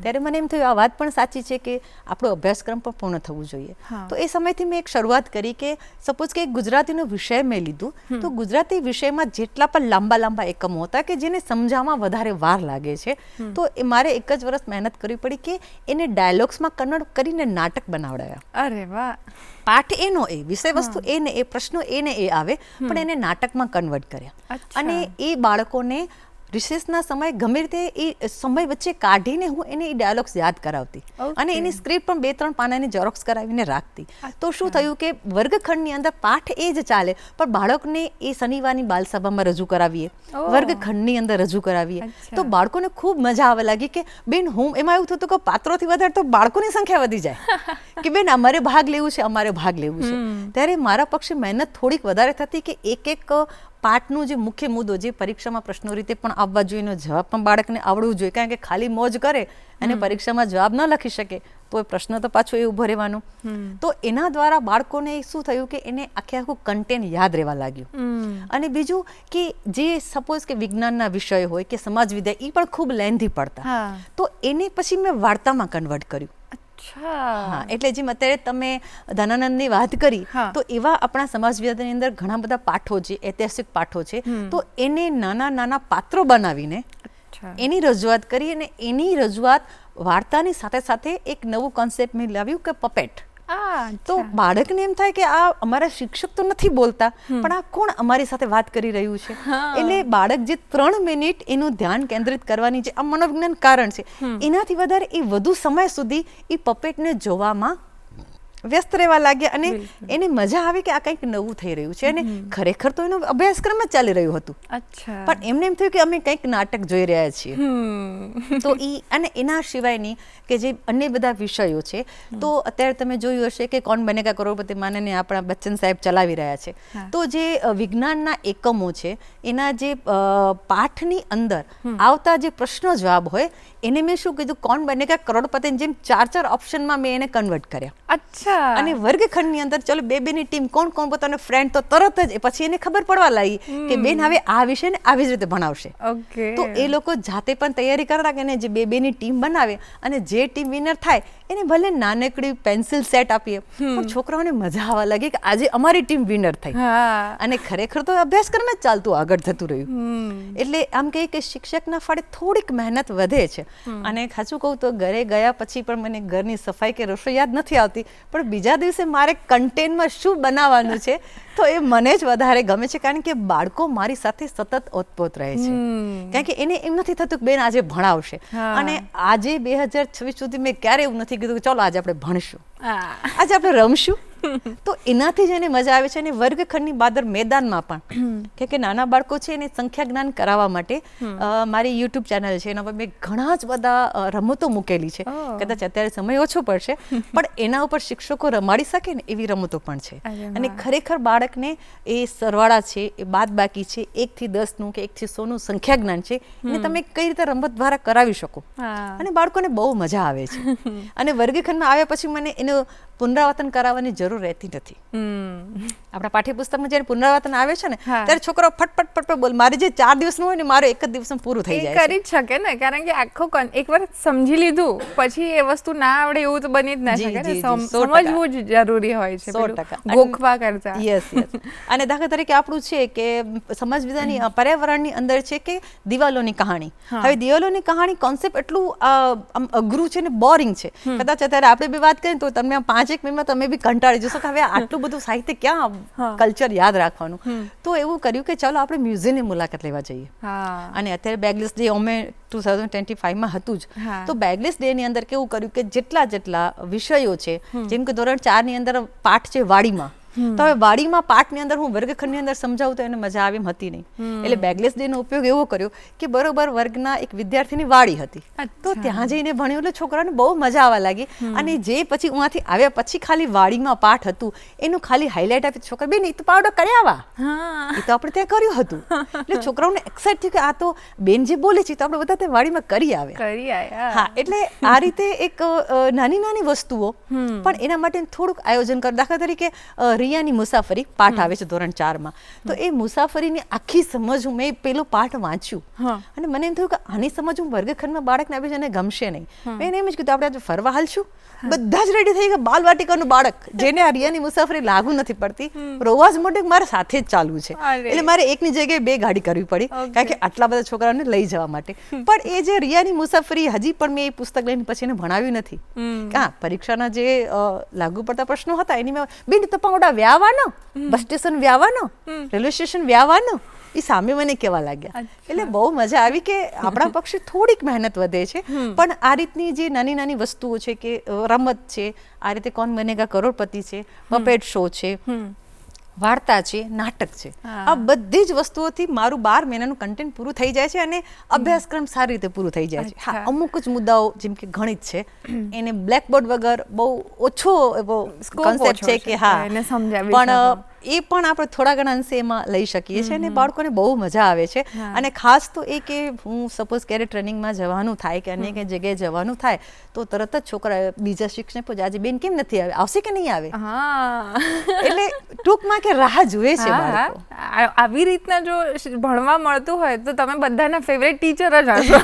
S2: ત્યારે મને એમ થયું આ વાત પણ સાચી છે કે આપણો અભ્યાસક્રમ પણ પૂર્ણ થવું જોઈએ. તો એ સમયથી મેં એક શરૂઆત કરી કે સપોઝ કે ગુજરાતીનો વિષય મેં લીધું તો ગુજરાતી વિષયમાં જેટલા પણ લાંબા એકમો હતા કે જેને સમજાવવામાં વધારે વાર લાગે છે તો એ મારે એક જ વર્ષ મહેનત કરવી પડી કે એને ડાયલોગ્સમાં કન્વર્ટ કરીને નાટક બનાવડાયા.
S1: અરે વાહ.
S2: પાઠ એનો એ વિષય વસ્તુ એને એ પ્રશ્નો એને એ આવે પણ એને નાટકમાં કન્વર્ટ કર્યા અને એ બાળકોને રિસેસના સમય ગમે રીતે એ સમય વચ્ચે કાઢીને હું એને એ ડાયલોગ્સ યાદ કરાવતી અને એની સ્ક્રિપ્ટ પણ 2-3 પાનાની ઝેરોક્સ કરાવીને રાખતી. તો શું થયું કે વર્ગખંડની અંદર પાઠ એ જ ચાલે પણ બાળકને એ શનિવારની બાલસભામાં રજૂ કરાવીએ, વર્ગખંડની અંદર રજૂ કરાવીએ તો બાળકોને ખૂબ મજા આવવા લાગી કે બેન હું એમાં એવું થતું કે પાત્રોથી વધારે તો બાળકોની સંખ્યા વધી જાય કે બેન અમારે ભાગ લેવું છે, અમારે ભાગ લેવું છે. ત્યારે મારા પક્ષે મહેનત થોડીક વધારે થતી કે એક પાઠનું જે મુખ્ય મુદ્દો જે પરીક્ષામાં પ્રશ્નો રીતે પણ આવવા જોઈએ એનો જવાબ પણ બાળકને આવડવું જોઈએ. કારણ કે ખાલી મોજ કરે અને પરીક્ષામાં જવાબ ન લખી શકે તો એ પ્રશ્ન તો પાછો એ ઊભો રહેવાનો. તો એના દ્વારા બાળકોને શું થયું કે એને આખું કન્ટેન્ટ યાદ રહેવા લાગ્યું. અને બીજું કે જે સપોઝ કે વિજ્ઞાનના વિષય હોય કે સમાજ વિદ્યા એ પણ ખૂબ લેન્ધી પડતા તો એને પછી મેં વાર્તામાં કન્વર્ટ કર્યું. એટલે જેમ અત્યારે તમે ધનાનંદની વાત કરી તો એવા આપણા સમાજ વિદ્યાની અંદર ઘણા બધા પાઠો છે, ઐતિહાસિક પાઠો છે તો એને નાના પાત્રો બનાવીને એની રજૂઆત કરી અને એની રજૂઆત વાર્તાની સાથે સાથે એક નવું કોન્સેપ્ટ મેં લાવ્યું કે પપેટ. તો બાળકને એમ થાય કે આ અમારા શિક્ષક તો નથી બોલતા પણ આ કોણ અમારી સાથે વાત કરી રહ્યું છે. એટલે બાળક જે 3 મિનિટ એનું ધ્યાન કેન્દ્રિત કરવાની છે આ મનોવિજ્ઞાન કારણ છે એનાથી વધારે એ વધુ સમય સુધી એ પપેટને જોવામાં વ્યસ્ત રહેવા લાગ્યા અને એને મજા આવી કે આ કંઈક નવું થઈ રહ્યું છે. અને ખરેખર તો એનો અભ્યાસક્રમ જ ચાલી રહ્યું હતું,
S1: અચ્છા,
S2: પણ એમને એમ થયું કે અમે કંઈક નાટક જોઈ રહ્યા છીએ. તો અને એના સિવાયની કે જે અન્ય બધા વિષયો છે, તો અત્યારે તમે જોયું હશે કે કોણ બનેગા કરોડપતિ માનનીય આપણા બચ્ચન સાહેબ ચલાવી રહ્યા છે. તો જે વિજ્ઞાનના એકમો છે એના જે પાઠની અંદર આવતા જે પ્રશ્નો જવાબ હોય એને મેં શું કીધું, કોણ બનેગા કરોડપતિની જેમ 4 ઓપ્શનમાં મેં એને કન્વર્ટ કર્યા.
S1: અચ્છા,
S2: અને વર્ગખંડની અંદર ચલો બેની ટીમ કોણ કોણ પોતાનો ફ્રેન્ડ, તો તરત જ પછી એને ખબર પડવા લાગી કે બેન હવે આ વિષયને આવી જ રીતે ભણાવશે.
S1: ઓકે,
S2: તો એ લોકો જાતે પણ તૈયારી કરતા કે જે બેની ટીમ બનાવે અને જે ટીમ વિનર થાય એને ભલે નાનકડી પેન્સિલ સેટ આપીએ, પણ છોકરાઓને મજા આવવા લાગી કે આજે અમારી ટીમ વિનર થઈ. અને ખરેખર તો અભ્યાસક્રમ જ ચાલતું આગળ થતું રહ્યું. એટલે આમ કહે કે શિક્ષકના ફાળે થોડીક મહેનત વધે છે. અને ખાસું કહું તો ઘરે ગયા પછી પણ મને ઘરની સફાઈ કે રસોઈ યાદ નથી આવતી, પણ બીજા દિવસે મારે કન્ટેનમાં શું બનાવવાનું છે તો એ મને જ વધારે ગમે છે, કારણ કે બાળકો મારી સાથે સતત ઓતપોત રહે છે. કારણ કે એને એમ નથી થતું કે બેન આજે ભણાવશે, અને આજે 2026 સુધી મેં ક્યારે એવું નથી કીધું કે ચાલો આજે આપણે ભણશું, આજે આપણે રમશું. તો એનાથી જ એને મજા આવે છે. અને વર્ગખંડની બહાર મેદાનમાં પણ કે નાના બાળકો છે એને સંખ્યા જ્ઞાન કરાવવા માટે મારી યુટ્યુબ ચેનલ છે, એના પર મેં ઘણા જ બધા રમતો મૂકેલી છે. કદાચ અત્યારે સમય ઓછો પડશે, પણ એના ઉપર શિક્ષકો રમાડી શકે ને એવી રમતો પણ છે. અને ખરેખર બાળકને એ સરવાળા છે, એ બાદબાકી છે, 1 થી 10 કે 1 થી 100 નું સંખ્યા જ્ઞાન છે, એને તમે કઈ રીતે રમત દ્વારા કરાવી શકો. અને બાળકોને બહુ મજા આવે છે. અને વર્ગખંડમાં આવ્યા પછી મને એનું પુનરાવર્તન કરાવવાની જરૂર રહેતી નથી. આપણા પાઠ્યપુસ્તકમાં જ્યારે પુનરાવર્તન આવે છે ને ત્યારે છોકરાઓ ફટફટ બોલ, મારે જે 4 દિવસનું હોય ને મારે 1 જ દિવસમાં પૂરું થઈ જાય.
S1: કરી જ શકે ને, કારણ કે આખો એકવાર સમજી લીધું પછી એ વસ્તુ ના આવડે એવું તો બની જ ના શકે ને. સમજવું જ જરૂરી હોય છે
S2: 100%.
S1: ગોખવા કરતા.
S2: યસ. અને દાખલા તરીકે આપણું છે કે સમાજ વિદ્યાની પર્યાવરણની અંદર છે કે દિવાલોની કહાણી. હવે દિવાલોની કહાણી કોન્સેપ્ટ એટલું અઘરું છે ને બોરિંગ છે. કદાચ અત્યારે આપણે બી વાત કરીએ તો તમને 5-1 મિનિટમાં તમે બી કંટાળી જશો કે હવે આટલું બધું સાહિત્ય ક્યાં કલ્ચર યાદ રાખવાનું. તો એવું કર્યું કે ચાલો આપણે મ્યુઝિયમની મુલાકાત લેવા જઈએ. અને અત્યારે બેગલેસ ડે અમે 2025 હતું જ. તો બેગલેસ ડે ની અંદર કેવું કર્યું કે જેટલા વિષયો છે, જેમ કે ધોરણ 4 ની અંદર પાઠ છે વાડીમાં, તો હવે વાડીમાં પાઠની અંદર હું વર્ગખંડની અંદર સમજાવું તો એને મજા આવી એમ હતી નહીં. એટલે બેગલેસ ડે નો ઉપયોગ એવો કર્યો કે બરોબર વર્ગના એક વિદ્યાર્થીની વાડી હતી, તો ત્યાં જઈને ભણ્યું એટલે છોકરાને બહુ મજા આવવા લાગી. અને જે પછી ઉहाँથી આવ્યા પછી ખાલી વાડીમાં પાઠ હતું એનું ખાલી હાઇલાઇટ આપી, છોકરા બેન એ તો પાવડર કરી આવા, એ તો આપણે ત્યાં કર્યું હતું. એટલે છોકરાઓને એક્સાઇટ થયું કે આ તો બેન જે બોલે છે તો આપણે બધા ત્યાં વાડીમાં કરી આવે. હા, એટલે આ રીતે એક નાની વસ્તુઓ, પણ એના માટે થોડુંક આયોજન કર. દાખલા તરીકે રિયાની મુસાફરી પાઠ આવે છે ધોરણ 4 માં, તો એ મુસાફરીની આખી સમજ મેં પેલો પાઠ વાંચ્યું અને મને એમ થયું કે આની સમજ હું વર્ગખંડમાં બાળકને આપીશ અને ગમશે નહીં. મેં એમ જ કીધું આપણે આજે ફરવા હાલશું. બધા જ રેડી થઈ ગયા. બાલવાટિકાનું બાળક જેને આ રિયાની મુસાફરી લાગુ નથી પડતી, રોવા જ મોટે મારે સાથે જ ચાલવું છે, એટલે મારે એકની જગ્યાએ 2 ગાડી કરવી પડી, કારણ કે આટલા બધા છોકરાઓને લઈ જવા માટે. પણ એ જે રિયાની મુસાફરી હજી પણ મેં એ પુસ્તક લઈને પછી એને ભણાવ્યું નથી. પરીક્ષાના જે લાગુ પડતા પ્રશ્નો હતા એની મેં બેન તો પાવડા વ્યાવાનો, બસ સ્ટેશન વ્યાવાનો, રેલવે સ્ટેશન વ્યાવાનો, એ સામે મને કહેવા લાગ્યા. એટલે બહુ મજા આવી કે આપણા પક્ષે થોડીક મહેનત વધે છે, પણ આ રીતની જે નાની વસ્તુઓ છે કે રમત છે, આ રીતે કોણ બનેગા કરોડપતિ છે, પપેટ શો છે, વાર્તા છે, નાટક છે, આ બધી જ વસ્તુઓથી મારું 12 મહિનાનું કન્ટેન્ટ પૂરું થઈ જાય છે અને અભ્યાસક્રમ સારી રીતે પૂરું થઈ જાય છે. હા, અમુક જ મુદ્દાઓ જેમ કે ગણિત છે એને બ્લેકબોર્ડ વગર બહુ ઓછો એવો કોન્સેપ્ટ છે કે હા, પણ એ પણ આપણે થોડા ઘણા અંશે એમાં લઈ શકીએ છીએ અને બાળકોને બહુ મજા આવે છે. અને ખાસ તો એ કે હું સપોઝ ક્યારે ટ્રેનિંગમાં જવાનું થાય કે અન્ય કંઈ જગ્યાએ જવાનું થાય તો તરત જ છોકરા બીજા શિક્ષક પૂછે આજે બેન કેમ નથી આવે, આવશે કે નહીં આવે. એટલે ટૂંકમાં કે રાહ જુએ છે બાળકો.
S1: આવી રીતના જો ભણવા મળતું હોય તો તમે બધાના ફેવરેટ ટીચર જ હશો.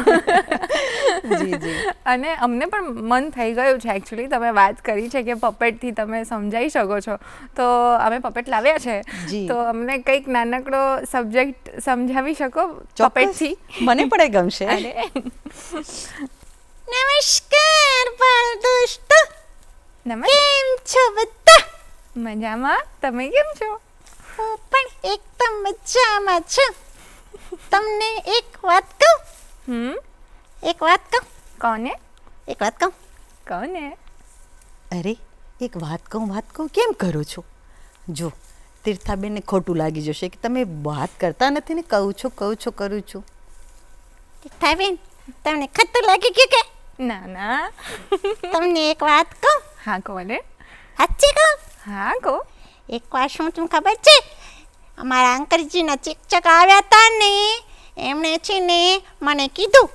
S1: અને અમને પણ મન થઈ ગયું છે એકચ્યુઅલી, તમે વાત કરી છે કે પપેટથી તમે સમજાવી શકો છો, તો અમે પપેટ લાવ્યા છે, તો અમને કંઈક નાનકડો સબ્જેક્ટ સમજાવી શકો પપેટથી?
S2: મને પણ ગમશે. નમસ્કાર બાળ દોસ્તો, કેમ છો બધા?
S1: મજામાં. તમે કેમ છો?
S2: હું પણ એકદમ મજામાં છું. તમને એક વાત કહું? એક વાત કહું?
S1: કોને?
S2: એક વાત કહું?
S1: કોને?
S2: અરે એક વાત કહું કેમ કરો છો? જો તીર્થાબેનને ખોટું લાગી જશે કે તમે વાત કરતા નથી ને, કહું છું કરું છું.
S3: તીર્થાબેન, તમને ખોટું લાગી ગયું કે?
S1: ના ના.
S3: તમને એક વાત કહું?
S1: હા કહો ને.
S3: સાચી કહું?
S1: હા કહો.
S3: એક વાર શું તમને ખબર છે? અમારા અંકલજીના શિક્ષક આવ્યા હતા ને, એમણે છે ને મને કીધું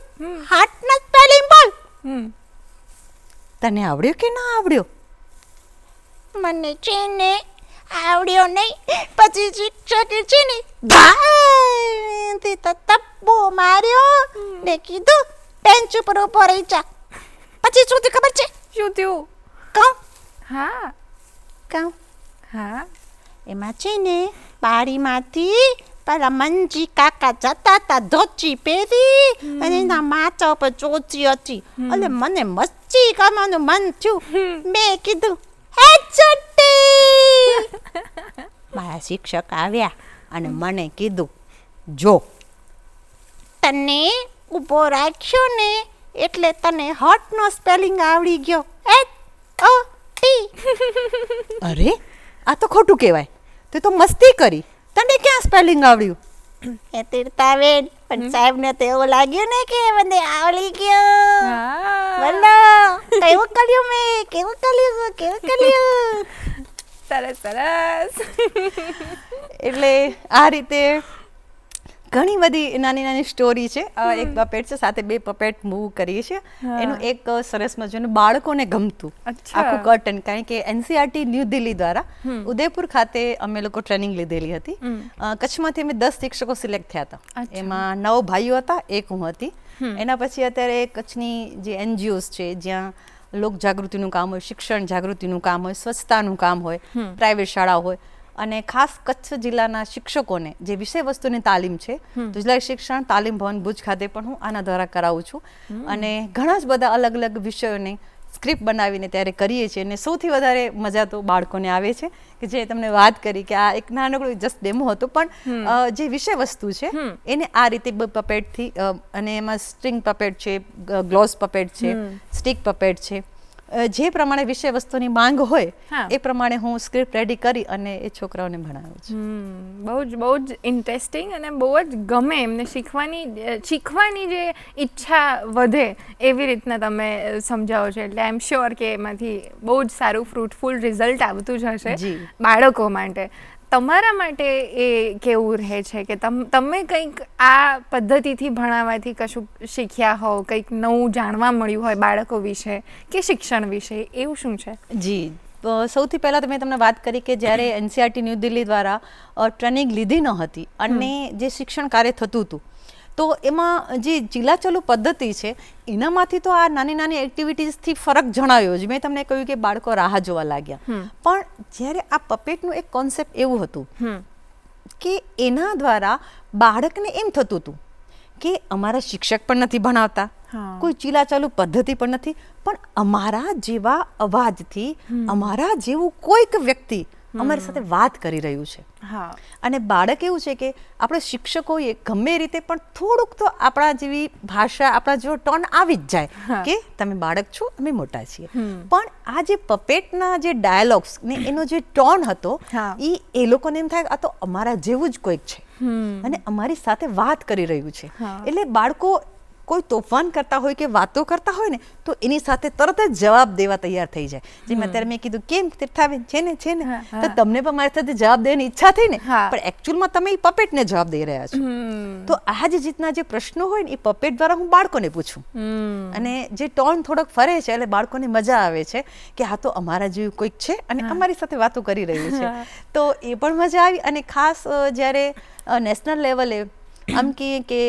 S3: હાર્ટનો સ્પેલિંગ બોલ.
S2: તને આવડ્યો કે ના આવડ્યો?
S3: મને છે ને આવડ્યો નહીં. પછી શિક્ષકે છે ને ગાયથી તો તપ્પો માર્યો ને કીધું બેન્ચ ઉપર ઊભો રહી જા. પછી શું થયું ખબર છે?
S1: શું થયું?
S3: કહું?
S1: હા.
S3: એમાં છે ને બારીમાંથી પેલા મંજી કાકા જતા હતા ધોતી પહેરી અને એના માથા ઉપર ચોચી હતી. એટલે મને મસ્તી કરવાનું મન થયું. મેં કીધું હે છુટ્ટી. મારા શિક્ષક આવ્યા અને મને કીધું જો તને ઊભો રાખ્યો ને એટલે તને હોટનો સ્પેલિંગ આવડી ગયો. HOT.
S2: અરે આ તો ખોટું કહેવાય. તે તો મસ્તી કરી, તને ક્યાં સ્પેલિંગ આવડ્યું?
S3: એ તીર્થાબેન, પણ સાહેબને તો એવું લાગ્યું ને કે મને આવડી ગયો. બોલો કેવું કર્યું?
S1: સરસ.
S2: એટલે આ રીતે ઘણી બધી નાની સ્ટોરી છે. એક પપેટ છે, સાથે 2 પપેટ મૂવ કરીએ છીએ. એનું એક સરસ મજાનું બાળકોને ગમતું આખું કર્ટન, કારણ કે એનસીઆરટી ન્યૂ દિલ્હી દ્વારા ઉદયપુર ખાતે અમે લોકો ટ્રેનિંગ લીધેલી હતી. કચ્છમાંથી અમે 10 શિક્ષકો સિલેક્ટ થયા હતા. એમાં 9 ભાઈઓ હતા, 1 હું હતી. એના પછી અત્યારે કચ્છની જે NGOs છે, જ્યાં લોક જાગૃતિનું કામ હોય, શિક્ષણ જાગૃતિનું કામ હોય, સ્વચ્છતાનું કામ હોય, પ્રાઇવેટ શાળા હોય, અને ખાસ કચ્છ જિલ્લાના શિક્ષકોને જે વિષય વસ્તુની તાલીમ છે, તો જિલ્લા શિક્ષણ તાલીમ ભવન ભુજ ખાતે પણ હું આના દ્વારા કરાવું છું. અને ઘણા જ બધા અલગ અલગ વિષયોની સ્ક્રિપ્ટ બનાવીને ત્યારે કરીએ છીએ. અને સૌથી વધારે મજા તો બાળકોને આવે છે, કે જે તમને વાત કરી કે આ એક નાનકડું જસ્ટ ડેમો હતો, પણ જે વિષય વસ્તુ છે એને આ રીતે પપેટથી, અને એમાં સ્ટ્રિંગ પપેટ છે, ગ્લોસ પપેટ છે, સ્ટિક પપેટ છે, જે પ્રમાણે વિષય વસ્તુની માંગ હોય એ પ્રમાણે હું સ્ક્રિપ્ટ રેડી કરી અને એ છોકરાઓને ભણાવું છું.
S1: બહુ જ ઇન્ટરેસ્ટિંગ અને બહુ જ ગમે એમને શીખવાની જે ઈચ્છા વધે એવી રીતના તમે સમજાવો છો. એટલે આઈ એમ શ્યોર કે એમાંથી બહુ જ સારું ફ્રૂટફુલ રિઝલ્ટ આવતું જ હશે બાળકો માટે. તમારા માટે એ કેવું રહે છે કે તમે કંઈક આ પદ્ધતિથી ભણાવવાથી કશું શીખ્યા હો, કંઈક નવું જાણવા મળ્યું હોય બાળકો વિશે કે શિક્ષણ વિશે, એવું શું છે?
S2: જી, સૌથી પહેલાં તો મેં તમને વાત કરી કે જ્યારે એનસીઆરટી ન્યૂ દિલ્હી દ્વારા ટ્રેનિંગ લીધી ન હતી અને જે શિક્ષણ કાર્ય થતું હતું, તો એમાં જે જિલ્લા ચાલુ પદ્ધતિ છે એનામાંથી તો આ નાની એક્ટિવિટીઝથી ફરક જણાવ્યો જ. મેં તમને કહ્યું કે બાળકો રાહ જોવા લાગ્યા, પણ જ્યારે આ પપેટનું એક કોન્સેપ્ટ એવું હતું કે એના દ્વારા બાળકને એમ થતું હતું કે અમારા શિક્ષક પણ નથી ભણાવતા, કોઈ ચીલાચાલુ પદ્ધતિ પણ નથી, પણ અમારા જેવા અવાજથી અમારા જેવું કોઈક વ્યક્તિ અમારી સાથે વાત કરી રહ્યું છે. અને બાળક એવું છે કે આપણે શિક્ષકોએ ગમે રીતે પણ થોડુંક તો આપણા જેવી ભાષા, આપણા જેવો ટોન આવી જ જાય કે તમે બાળક છો, અમે મોટા છીએ. પણ આ જે પપેટના જે ડાયલોગ્સ ને એનો જે ટોન હતો, એ લોકોને એમ થાય આ તો અમારા જેવું જ કોઈક છે અને અમારી સાથે વાત કરી રહ્યું છે. એટલે બાળકો કોઈ તોફાન કરતા હોય કે વાતો કરતા હોય ને, તો એની સાથે તરત જ જવાબ દેવા તૈયાર થઈ જાય. જેમ અત્યારે મેં કીધું કેમ તીર્થાબેન છે ને, તો તમને પણ મારી સાથે જવાબ દેવાની ઈચ્છા થઈ ને, પણ એકચ્યુઅલમાં તમે એ પપેટને જવાબ દઈ રહ્યા છો. તો આ જ રીતના જે પ્રશ્નો હોય ને એ પપેટ દ્વારા હું બાળકોને પૂછું, અને જે ટોન થોડોક ફરે છે એટલે બાળકોને મજા આવે છે કે હા તો અમારા જેવું કોઈક છે અને અમારી સાથે વાતો કરી રહ્યું છે. તો એ પણ મજા આવી. અને ખાસ જ્યારે નેશનલ લેવલે આમ કહીએ કે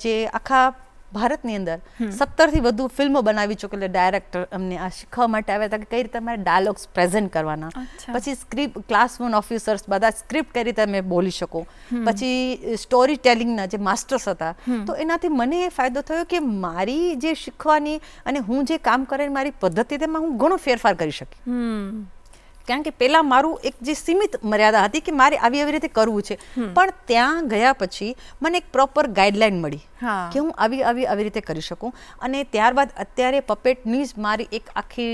S2: જે આખા ભારતની અંદર 17થી વધુ ફિલ્મો બનાવી ચૂકેલા ડાયરેક્ટર અમને આ શીખવા માટે આવ્યા હતા કે કઈ રીતે અમારે ડાયલોગ્સ પ્રેઝન્ટ કરવાના, પછી સ્ક્રિપ્ટ, ક્લાસ 1 ઓફિસર્સ બધા સ્ક્રિપ્ટ કઈ રીતે અમે બોલી શકો, પછી સ્ટોરી ટેલિંગના જે માસ્ટર્સ હતા. તો એનાથી મને એ ફાયદો થયો કે મારી જે શીખવાની અને હું જે કામ કરે મારી પદ્ધતિ તેમાં હું ઘણો ફેરફાર કરી શકી. કારણ કે પહેલાં મારું એક જે સીમિત મર્યાદા હતી કે મારે આવી રીતે કરવું છે, પણ ત્યાં ગયા પછી મને એક પ્રોપર ગાઈડલાઈન મળી કે હું આવી રીતે કરી શકું. અને ત્યારબાદ અત્યારે પપેટની જ મારી એક આખી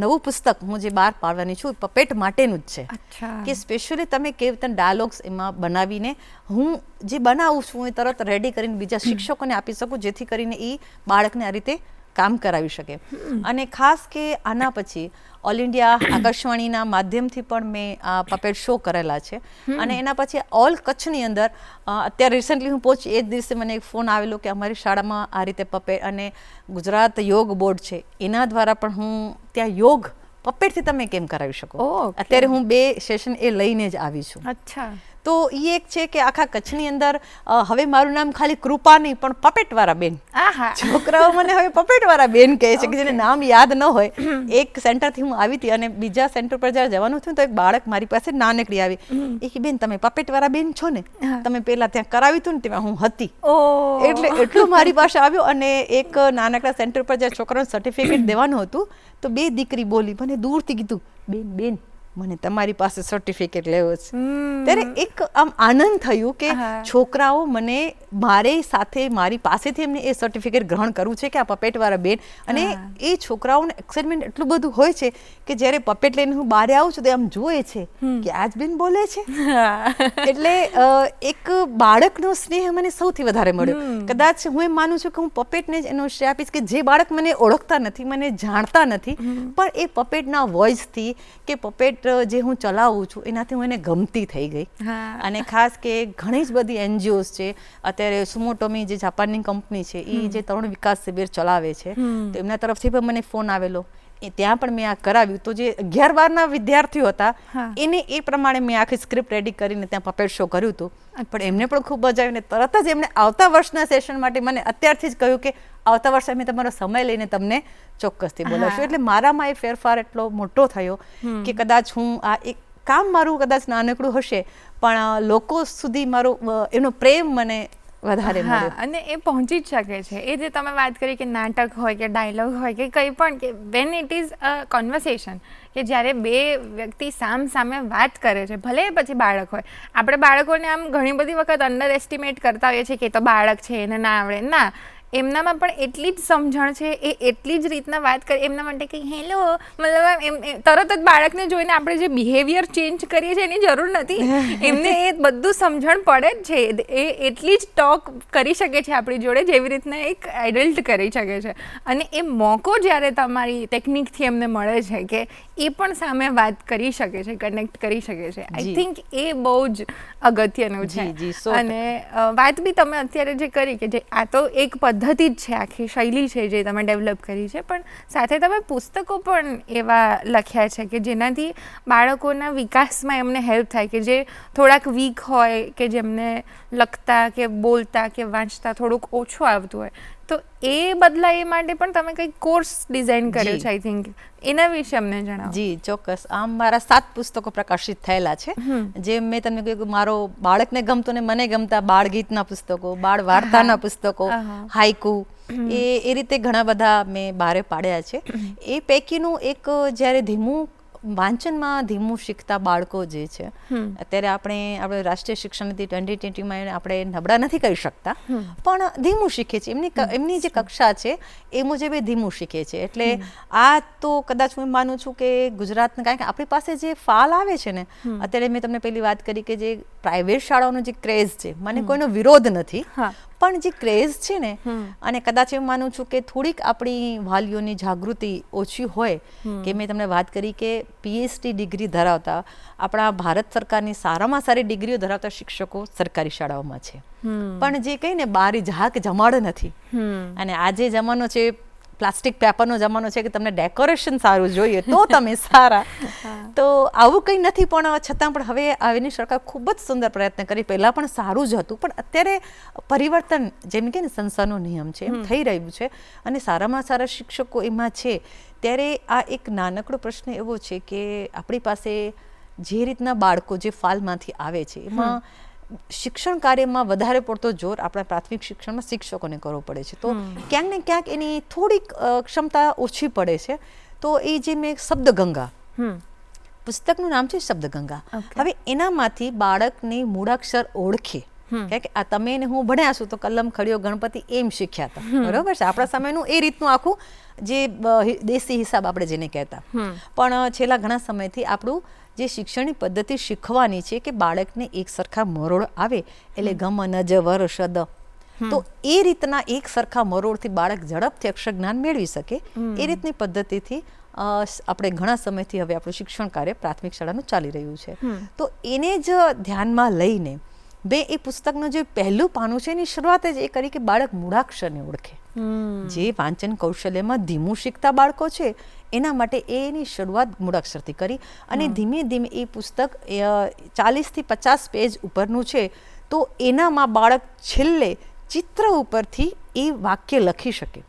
S2: નવું પુસ્તક હું જે બહાર પાડવાની છું પપેટ માટેનું જ છે કે સ્પેશિયલી તમે કેવી રીતે ડાયલોગ્સ એમાં બનાવીને હું જે બનાવું છું એ તરત રેડી કરીને બીજા શિક્ષકોને આપી શકું, જેથી કરીને એ બાળકને આ રીતે કામ કરાવી શકે. અને ખાસ કે આના પછી ઓલ ઇન્ડિયા આકાશવાણીના માધ્યમથી પણ મેં આ પપેટ શો કરેલા છે. અને એના પછી ઓલ કચ્છની અંદર અત્યારે રિસન્ટલી હું પહોંચી એ જ દિવસે મને એક ફોન આવેલો કે અમારી શાળામાં આ રીતે પપેટ, અને ગુજરાત યોગ બોર્ડ છે એના દ્વારા પણ હું ત્યાં યોગ પપેટથી તમે કેમ કરાવી શકો. અત્યારે હું 2 સેશન એ લઈને જ આવી છું.
S1: અચ્છા.
S2: તો એ એક છે કે આખા કચ્છની અંદર હવે મારું નામ ખાલી કૃપા નહીં પણ પપેટવાળા બેન. છોકરાઓ મને હવે પપેટવાળા બેન કહે છે કે જેને નામ યાદ ન હોય. એક સેન્ટરથી હું આવી હતી અને બીજા સેન્ટર પર જ્યારે જવાનું થયું તો એક બાળક મારી પાસે નાનકડી આવી, એ કે બેન તમે પપેટવાળા બેન છો ને, તમે પહેલા ત્યાં કરાવ્યું હતું ને તેમાં હું હતી. એટલે એટલું મારી પાસે આવ્યો. અને એક નાનકડા સેન્ટર પર જ્યારે છોકરાનું સર્ટિફિકેટ દેવાનું હતું તો 2 દીકરી બોલી, મને દૂરથી કીધું બેન મને તમારી પાસે સર્ટિફિકેટ લેવો છે. ત્યારે એક આમ આનંદ થયું કે છોકરાઓ મને મારી પાસેથી એમને એ સર્ટિફિકેટ ગ્રહણ કરવું છે કે આ પપેટવાળા બેન. અને એ છોકરાઓને એક્સાઇટમેન્ટ એટલું બધું હોય છે કે જ્યારે પપેટ લઈને હું બહાર આવું છું તો આમ જોવે છે કે આ જ બેન બોલે છે. એટલે એક બાળકનો સ્નેહ મને સૌથી વધારે મળ્યો. કદાચ હું એમ માનું છું કે હું પપેટને જ એનો શ્રેય આપીશ કે જે બાળક મને ઓળખતા નથી, મને જાણતા નથી, પણ એ પપેટના વોઇસથી કે પપેટ જે હું ચલાવું છું એનાથી હું એને ગમતી થઈ ગઈ. અને ખાસ કે ઘણી જ બધી NGOs છે અત્યારે, સુમોટોમી જે જાપાનની કંપની છે એ જે તરુણ વિકાસ શિબિર ચલાવે છે, તો એમના તરફથી પણ મને ફોન આવેલો. ત્યાં પણ મેં આ કરાવ્યું. તો જે 11-12ના વિદ્યાર્થીઓ હતા એને એ પ્રમાણે મેં આખી સ્ક્રિપ્ટ રેડી કરીને ત્યાં પપેટ શો કર્યું હતું. પણ એમને પણ ખૂબ મજા આવી. તરત જ એમણે આવતા વર્ષના સેશન માટે મને અત્યારથી જ કહ્યું કે આવતા વર્ષે અમે તમારો સમય લઈને તમને ચોક્કસથી બોલાવશું. એટલે મારામાં એ ફેરફાર એટલો મોટો થયો કે કદાચ હું આ એક કામ મારું કદાચ નાનકડું હશે પણ લોકો સુધી મારો એનો પ્રેમ મને વધારે મળ્યો.
S1: અને એ પહોંચી જ શકે છે. એ જે તમે વાત કરી કે નાટક હોય કે ડાયલોગ હોય કે કંઈ પણ, કે when it is a conversation, કે જ્યારે 2 વ્યક્તિ સામે વાત કરે છે, ભલે પછી બાળક હોય. આપણે બાળકોને આમ ઘણી બધી વખત અંડર એસ્ટિમેટ કરતા હોઈએ છીએ કે તો બાળક છે એને ના આવડે. ના, એમનામાં પણ એટલી જ સમજણ છે, એ એટલી જ રીતના વાત કરે. એમના માટે કંઈ હેલો મતલબ એમ તરત જ બાળકને જોઈને આપણે જે બિહેવિયર ચેન્જ કરીએ છીએ એની જરૂર નથી. એમને એ બધું સમજણ પડે જ છે. એ એટલી જ ટોક કરી શકે છે આપણી જોડે જેવી રીતના એક એડલ્ટ કરી શકે છે. અને એ મોકો જ્યારે તમારી ટેકનિકથી એમને મળે છે કે એ પણ સામે વાત કરી શકે છે, કનેક્ટ કરી શકે છે, આઈ થિંક એ બહુ જ અગત્યનું છે. અને વાત બી તમે અત્યારે જે કરી કે જે આ તો એક પદ્ધતિ જ છે, આખી શૈલી છે જે તમે ડેવલપ કરી છે, પણ સાથે તમે પુસ્તકો પણ એવા લખ્યા છે કે જેનાથી બાળકોના વિકાસમાં એમને હેલ્પ થાય, કે જે થોડાક વીક હોય, કે જેમને લખતા કે બોલતા કે વાંચતા થોડુંક ઓછું આવતું હોય, તો એ બદલાય એ માટે પણ તમે કંઈક કોર્સ ડિઝાઇન કર્યો છે આઈ થિંક. એના વિશે અમને જણાવો.
S2: જી ચોક્કસ. આમ મારા 7 પુસ્તકો પ્રકાશિત થયેલા છે. જે મેં તમને કહ્યું કે મારો બાળકને ગમતો ને મને ગમતા બાળ ગીતના પુસ્તકો, બાળ વાર્તાના પુસ્તકો, હાઇકુ, એ રીતે ઘણા બધા મેં બહાર પાડ્યા છે. એ પૈકીનું એક જ્યારે વાંચનમાં ધીમું શીખતા બાળકો જે છે, અત્યારે આપણે રાષ્ટ્રીય શિક્ષણ નીતિ 2020માં આપણે નબળા નથી કહી શકતા, પણ ધીમું શીખે છે. એમની જે કક્ષા છે એ મુજબ એ ધીમું શીખે છે. એટલે આ તો કદાચ હું માનું છું કે ગુજરાતના, કારણ કે આપણી પાસે જે ફાલ આવે છે ને, અત્યારે મેં તમને પહેલી વાત કરી કે જે પ્રાઇવેટ શાળાઓનો જે ક્રેઝ છે, મને કોઈનો વિરોધ નથી, પણ જે ક્રેઝ છે ને, અને કદાચ એમ માનું છું કે થોડીક આપણી વાલીઓની જાગૃતિ ઓછી હોય, કે મેં તમને વાત કરી કે PhD ડિગ્રી ધરાવતા આપણા ભારત સરકારની સારામાં સારી ડિગ્રીઓ ધરાવતા શિક્ષકો સરકારી શાળાઓમાં છે, પણ જે કહીને બારી ઝાક જમાડ નથી. અને આજે જમાનો છે પ્લાસ્ટિક પેપરનો જમાનો છે કે તમને ડેકોરેશન સારું જોઈએ તો તમે સારા. તો આવું કંઈ નથી, પણ છતાં પણ હવે આવીની સરકાર ખૂબ જ સુંદર પ્રયત્ન કરી. પહેલાં પણ સારું જ હતું, પણ અત્યારે પરિવર્તન જેમ કે ને સંસારનો નિયમ છે એમ થઈ રહ્યું છે, અને સારામાં સારા શિક્ષકો એમાં છે. ત્યારે આ એક નાનકડો પ્રશ્ન એવો છે કે આપણી પાસે જે રીતના બાળકો જે ફાલમાંથી આવે છે એમાં શિક્ષણ કાર્યમાં વધારે પડતો જોર આપણા પ્રાથમિક શિક્ષણમાં શિક્ષકોને કરવો પડે છે. તો ક્યાંક ને ક્યાંક એની થોડીક ક્ષમતા ઓછી પડે છે. તો એ જે મેં શબ્દ ગંગા પુસ્તકનું નામ છે શબ્દગંગા.
S1: Okay.
S2: હવે એનામાંથી બાળકને મૂળાક્ષર ઓળખે કે આ તમે ને હું ભણ્યા છું તો કલમ ખડીયો ગણપતિ એમ શીખ્યા હતા, બરોબર છે. આપણા સમયનું એ રીતનું આખું જે દેશી હિસાબ આપણે જેને કહેતા. પણ છેલ્લા ઘણા સમયથી આપણું જે શિક્ષણની પદ્ધતિ શીખવાની છે કે બાળકને એક સરખા મરોડ આવે એટલે ગમ નજ વર શદ, તો એ રીતના એક સરખા મરોડથી બાળક ઝડપથી અક્ષર જ્ઞાન મેળવી શકે એ રીતની પદ્ધતિથી આપણે ઘણા સમયથી હવે આપણું શિક્ષણ કાર્ય પ્રાથમિક શાળાનું ચાલી રહ્યું છે. તો એને જ ધ્યાનમાં લઈને બે એ પુસ્તકનું જે પહેલું પાનું છે એની શરૂઆત જ એ કરી કે બાળક મૂળાક્ષરને ઓળખે. જે વાંચન કૌશલ્યમાં ધીમું શીખતા બાળકો છે એના માટે એની શરૂઆત મૂળાક્ષરથી કરી અને ધીમે ધીમે એ પુસ્તક 40થી 50 પેજ ઉપરનું છે. તો એનામાં બાળક છેલ્લે ચિત્ર ઉપરથી એ વાક્ય લખી શકે,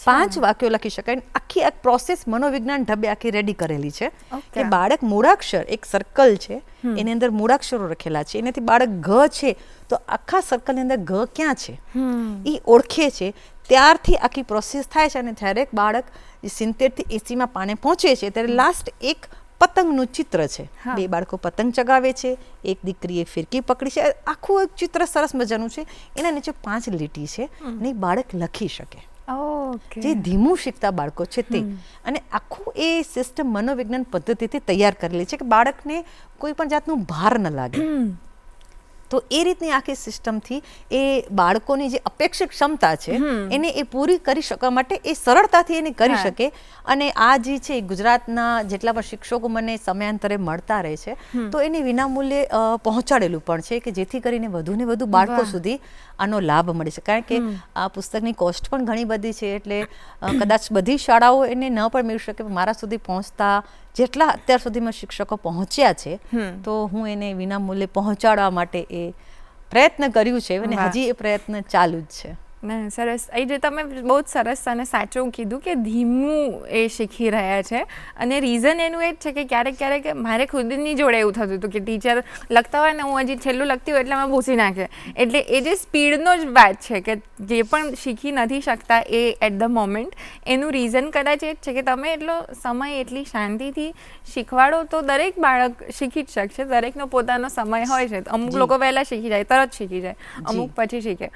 S2: 5 વાક્યો લખી શકાય. આખી એક પ્રોસેસ મનોવિજ્ઞાન ઢબે આખી રેડી કરેલી છે કે બાળક મૂળાક્ષર એક સર્કલ છે એની અંદર મૂળાક્ષરો લખેલા છે, એનાથી બાળક ઘ છે તો આખા સર્કલની અંદર ઘ ક્યાં છે એ ઓળખે છે. ત્યારથી આખી પ્રોસેસ થાય છે અને જ્યારે બાળક 70 થી 80 પાને પહોંચે છે ત્યારે લાસ્ટ એક પતંગનું ચિત્ર છે. 2 બાળકો પતંગ ચગાવે છે, એક દીકરીએ ફિરકી પકડી છે. આખું એક ચિત્ર સરસ મજાનું છે, એના નીચે 5 લીટી છે અને બાળક લખી શકે. જે ધીમું શીખતા બાળકો છે તે. અને આખું એ સિસ્ટમ મનોવિજ્ઞાન પદ્ધતિથી તૈયાર કરેલી છે કે બાળકને કોઈ પણ જાતનું ભાર ન લાગે. તો એ રીતની આખી સિસ્ટમથી એ બાળકોની જે અપેક્ષિત ક્ષમતા છે એને એ પૂરી કરી શકવા માટે એ સરળતાથી એને કરી શકે. અને આ જે છે ગુજરાતના જેટલા પણ શિક્ષકો મને સમયાંતરે મળતા રહે છે તો એને વિનામૂલ્યે પહોંચાડેલું પણ છે કે જેથી કરીને વધુ ને વધુ બાળકો સુધી આનો લાભ મળે છે. કારણ કે આ પુસ્તકની કોસ્ટ પણ ઘણી બધી છે એટલે કદાચ બધી શાળાઓ એને ન પણ મેળવી શકે. મારા સુધી પહોંચતા જેટલા અત્યાર સુધીમાં શિક્ષકો પહોંચ્યા છે તો હું એને વિનામૂલ્યે પહોંચાડવા માટે એ પ્રયત્ન કર્યું છે અને હજી એ પ્રયત્ન ચાલુ જ છે.
S1: ના સરસ. એ જે તમે બહુ જ સરસ અને સાચું કીધું કે ધીમું એ શીખી રહ્યા છે અને રીઝન એનું એ જ છે કે ક્યારેક મારે ખુદની જોડે એવું થતું હતું કે ટીચર લખતા હોય ને હું હજી છેલ્લું લખતી હોય એટલે અમે ભૂસી નાખે. એટલે એ જે સ્પીડનો જ વાત છે કે જે પણ શીખી નથી શકતા એ એટ ધ મોમેન્ટ એનું રીઝન કદાચ એ જ છે કે તમે એટલો સમય એટલી શાંતિથી શીખવાડો તો દરેક બાળક શીખી જ શકશે. દરેકનો પોતાનો સમય હોય છે. અમુક લોકો વહેલા શીખી જાય, તરત શીખી જાય, અમુક પછી શીખે.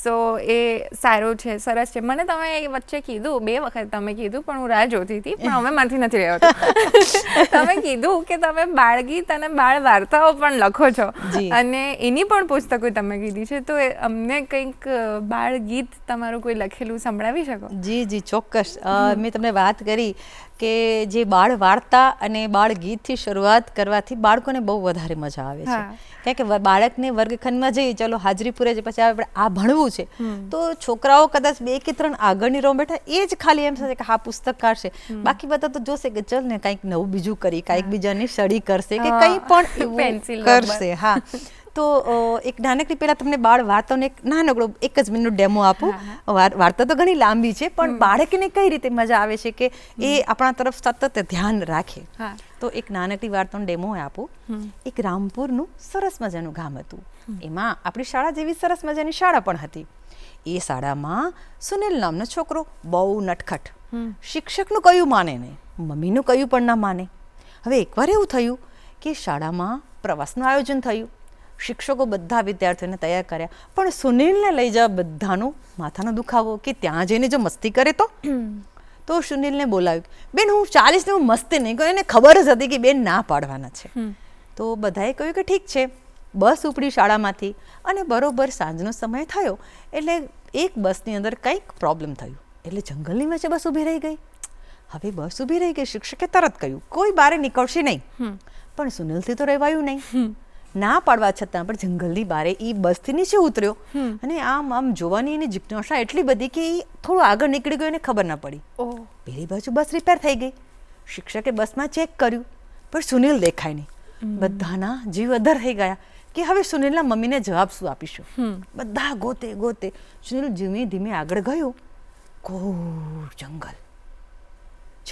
S1: સો એ સારું છે, સરસ છે. મને તમે વચ્ચે કીધું 2 વખત તમે કીધું પણ હું રાહ જોતી હતી પણ હવે માંથી નથી રહ્યો. તમે કીધું કે તમે બાળગીત અને બાળ વાર્તાઓ પણ લખો છો અને એની પણ પુસ્તકો તમે કીધી છે. તો અમને કંઈક બાળ ગીત તમારું કોઈ લખેલું સંભળાવી શકો?
S2: જી ચોક્કસ. મેં તમને વાત કરી કે જે બાળ વાર્તા અને બાળ ગીતથી શરૂઆત કરવાથી બાળકોને બહુ વધારે મજા આવે છે. કારણ કે બાળકને વર્ગખંડમાં જઈ ચલો હાજરી પૂરે છે પછી આપણે આ ભણવું છે તો છોકરાઓ કદાચ 2 કે 3 આગળની રો બેઠા એ જ ખાલી એમ થશે કે હા પુસ્તક કાઢશે, બાકી બધા તો જોશે કે ચલ ને કંઈક નવું બીજું કરી, કંઈક બીજાની સ્ટડી કરશે કે કંઈ પણ એવું કરશે. હા તો એક નાનકડી પહેલા તમને બાળ વાર્તાનો એક નાનકડો 1 જ મિનિટનો ડેમો આપું. વાર્તા તો ઘણી લાંબી છે પણ બાળકને કઈ રીતે મજા આવે છે કે એ આપણા તરફ સતત ધ્યાન રાખે. તો એક નાનકડી વાર્તાનો ડેમો આપું. એક રામપુરનું સરસ મજાનું ગામ હતું. એમાં આપણી શાળા જેવી સરસ મજાની શાળા પણ હતી. એ શાળામાં સુનિલ નામનો છોકરો બહુ નટખટ, શિક્ષકનું કયું માને નહીં, મમ્મીનું કયું પણ ના માને. હવે એકવાર એવું થયું કે શાળામાં પ્રવાસનું આયોજન થયું. શિક્ષકો બધા વિદ્યાર્થીઓને તૈયાર કર્યા પણ સુનિલને લઈ જવા બધાનો માથાનો દુખાવો કે ત્યાં જઈને જો મસ્તી કરે તો સુનિલને બોલાવ્યું. બેન હું 40 ને હું મસ્તી નહીં કરું. એને ખબર જ હતી કે બેન ના પાડવાના છે. તો બધાએ કહ્યું કે ઠીક છે. બસ ઉપડી શાળામાંથી અને બરોબર સાંજનો સમય થયો એટલે એક બસની અંદર કંઈક પ્રોબ્લેમ થયું એટલે જંગલની વચ્ચે બસ ઊભી રહી ગઈ. હવે બસ ઊભી રહી ગઈ. શિક્ષકે તરત કહ્યું કોઈ બારે નીકળશે નહીં. પણ સુનિલથી તો રહેવાયું નહીં. ના પાડવા છતાં પણ જંગલની બારે એ બસથી નીચે ઉતર્યો અને આમ જોવાની એની જિજ્ઞાસા એટલી બધી કે એ થોડું આગળ નીકળી ગયો એને ખબર ના પડી. પેલી બાજુ બસ રિપેર થઈ ગઈ. શિક્ષકે બસમાં ચેક કર્યું પણ સુનિલ દેખાય નહીં. બધાના જીવ અધર થઈ ગયા કે હવે સુનિલના મમ્મીને જવાબ શું આપીશું. બધા ગોતે સુનિલ ધીમે ધીમે આગળ ગયો. ઘોર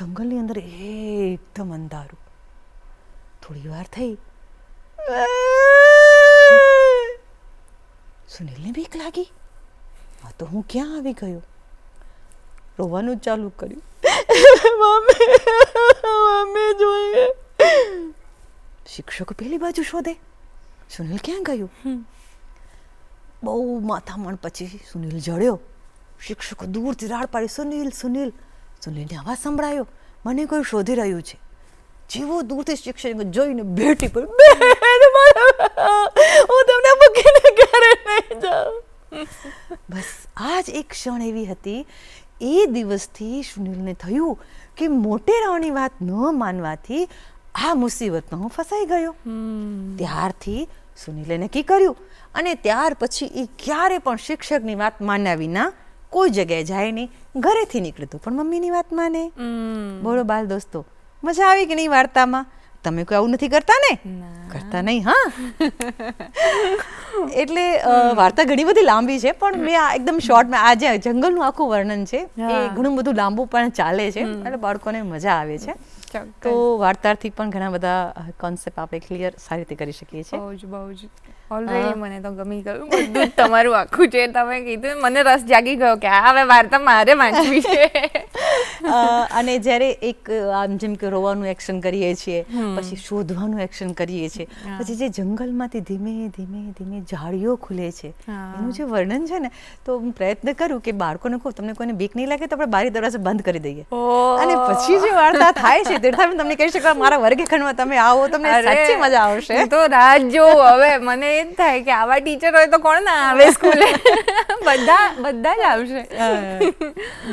S2: જંગલની અંદર એકદમ અંધારું. થોડી વાર થઈ સુનિલને બીક લાગી. આ તો હું ક્યાં આવી ગયો. રોવાનું ચાલુ કર્યું. મમ્મી જોઈએ. શિક્ષકો પેલી બાજુ શોધે, સુનિલ ક્યાં ગયું? બહુ માથામણ પછી સુનિલ જડ્યો. શિક્ષકો દૂરથી રાડ પાડી, સુનિલ સુનિલ. સુનિલને અવાજ સંભળાયો, મને કોઈ શોધી રહ્યું છે. જેવો દૂરથી શિક્ષક જોઈને ભેટી પડી, હું તમને મૂકીને ઘરે નહીં જાઉં. બસ આ જ એક ક્ષણ એવી હતી. એ દિવસથી સુનિલને થયું કે મોટેરાઓની વાત ન માનવાથી આ મુસીબતમાં હું ફસાઈ ગયો. ત્યારથી સુનિલે નક્કી કર્યું અને ત્યાર પછી એ ક્યારે પણ શિક્ષકની વાત માન્યા વિના કોઈ જગ્યાએ જાય નહીં. ઘરેથી નીકળે તો પણ મમ્મીની વાત માને. બોલો બાલ દોસ્તો, મજા આવી કે નહીં વાર્તામાં? તમે કોઈ આવું નથી કરતા ને? કરતા નહીં, હા. એટલે વાર્તા ઘણી બધી લાંબી છે, પણ મેં આ એકદમ શોર્ટમાં આ જે જંગલનું આખું વર્ણન છે એ ઘણું બધું લાંબુ પણ ચાલે છે, એટલે બાળકોને મજા આવે છે. તો વાર્તાથી પણ ઘણા બધા કોન્સેપ્ટ આપણે ક્લિયર સારી રીતે કરી શકીએ છીએ.
S1: બહુ જ ઓલરેડી મને તો ગમી ગયું બધું જ તમારું આખું જે તમે કીધું, મને રસ જાગી ગયો કે આ હવે વાર્તા મારે વાંચવી છે.
S2: અને જ્યારે એક આમ જેમ કે રોવાનું એક્શન કરીએ છીએ, પછી શોધવાનું એક્શન કરીએ છીએ, પછી જે જંગલમાંથી ધીમે ધીમે ધીમે ઝાડીઓ ખુલે છે, એનું જે વર્ણન છે ને, તો હું પ્રયત્ન કરું કે બાળકોને કહું તમને કોઈને બીક નહીં લાગે તો આપણે બારી દરવાજો બંધ કરી દઈએ, અને પછી જે વાર્તા થાય છે તીર્થાબેન તમને કહી શકો મારા વર્ગખંડમાં તમે આવો, તમને સાચી મજા આવશે.
S1: તો રાત જોઉં હવે. મને એ જ થાય કે આવા ટીચર હોય તો કોણ ના આવે સ્કૂલે? બધા જ આવશે.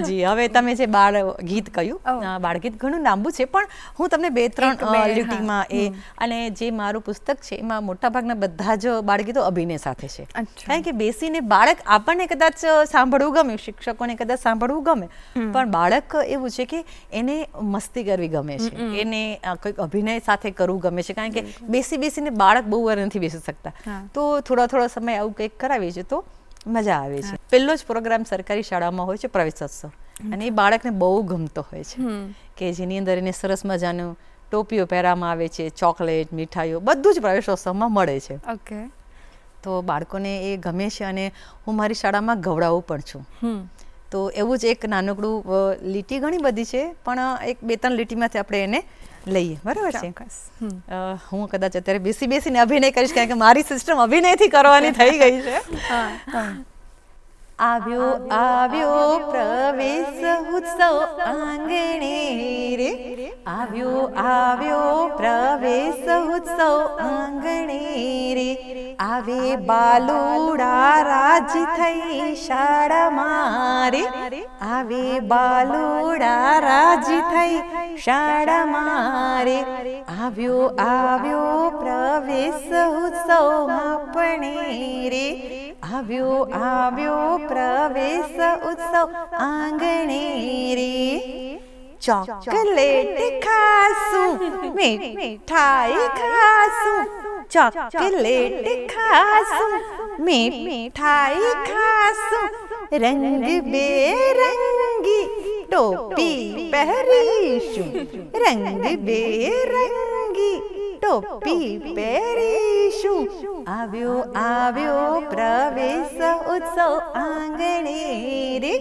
S2: જી, હવે તમે જે બાળ ગીત કહ્યું, બાળગીત ઘણું લાંબુ છે, પણ હું તમને 2-3 લીટીમાં એ, અને જે મારું પુસ્તક છે એમાં મોટાભાગના બધા જ બાળગીતો અભિનય સાથે છે. કારણ કે બેસીને બાળક, આપણને કદાચ સાંભળવું ગમે, શિક્ષકોને કદાચ સાંભળવું ગમે, પણ બાળક એવું છે કે એને મસ્તી કરવી ગમે છે, એને કંઈક અભિનય સાથે કરવું ગમે છે. કારણ કે બેસીને બાળક બહુ વાર નથી બેસી શકતા, તો થોડા સમય આવું કંઈક કરાવીએ છીએ તો મજા આવે છે. પહેલો જ પ્રોગ્રામ સરકારી શાળામાં હોય છે પ્રવેશોત્સવ, અને એ બાળકને બહુ ગમતો હોય છે, કે જેની અંદર એને સરસ મજાનું ટોપીઓ પહેરવામાં આવે છે, ચોકલેટ, મીઠાઈઓ બધું જ પ્રવેશોત્સવમાં મળે છે.
S1: ઓકે.
S2: તો બાળકોને એ ગમે છે, અને હું મારી શાળામાં ગવડાવું પણ છું. તો એવું જ એક નાનકડું લીટી, ઘણી બધી છે પણ એક 2-3 લીટીમાંથી આપણે એને લઈએ, બરાબર છે? હું કદાચ અત્યારે બેસીને અભિનય કરીશ, કારણ કે મારી સિસ્ટમ અભિનયથી કરવાની થઈ ગઈ છે. આવ્યો આવ્યો પ્રવેશ ઉત્સવ આંગણે રે, આવ્યો આવ્યો પ્રવેશ ઉત્સવ આંગણે રે, આવે બાલુડા રાજ થઈ શાળામાં રે, આવે બાલુડા રાજ થઈ શાળામાં રે, આવ્યો આવ્યો પ્રવેશ ઉત્સવ આપણે રે, આવ્યો આવ્યો પ્રવેશ ઉત્સવ આંગણે રે, ચોકલેટ ખાશું, મીઠાઈ ખાશું, ચોકલેટ ખાશું, મીઠાઈ ખાશું, રંગબેરંગી ટોપી પહેરીશું, રંગબેરંગી ટોપી પહેરીશું, આવ્યો આવ્યો પ્રવેશ ઉત્સવ આંગણે રે,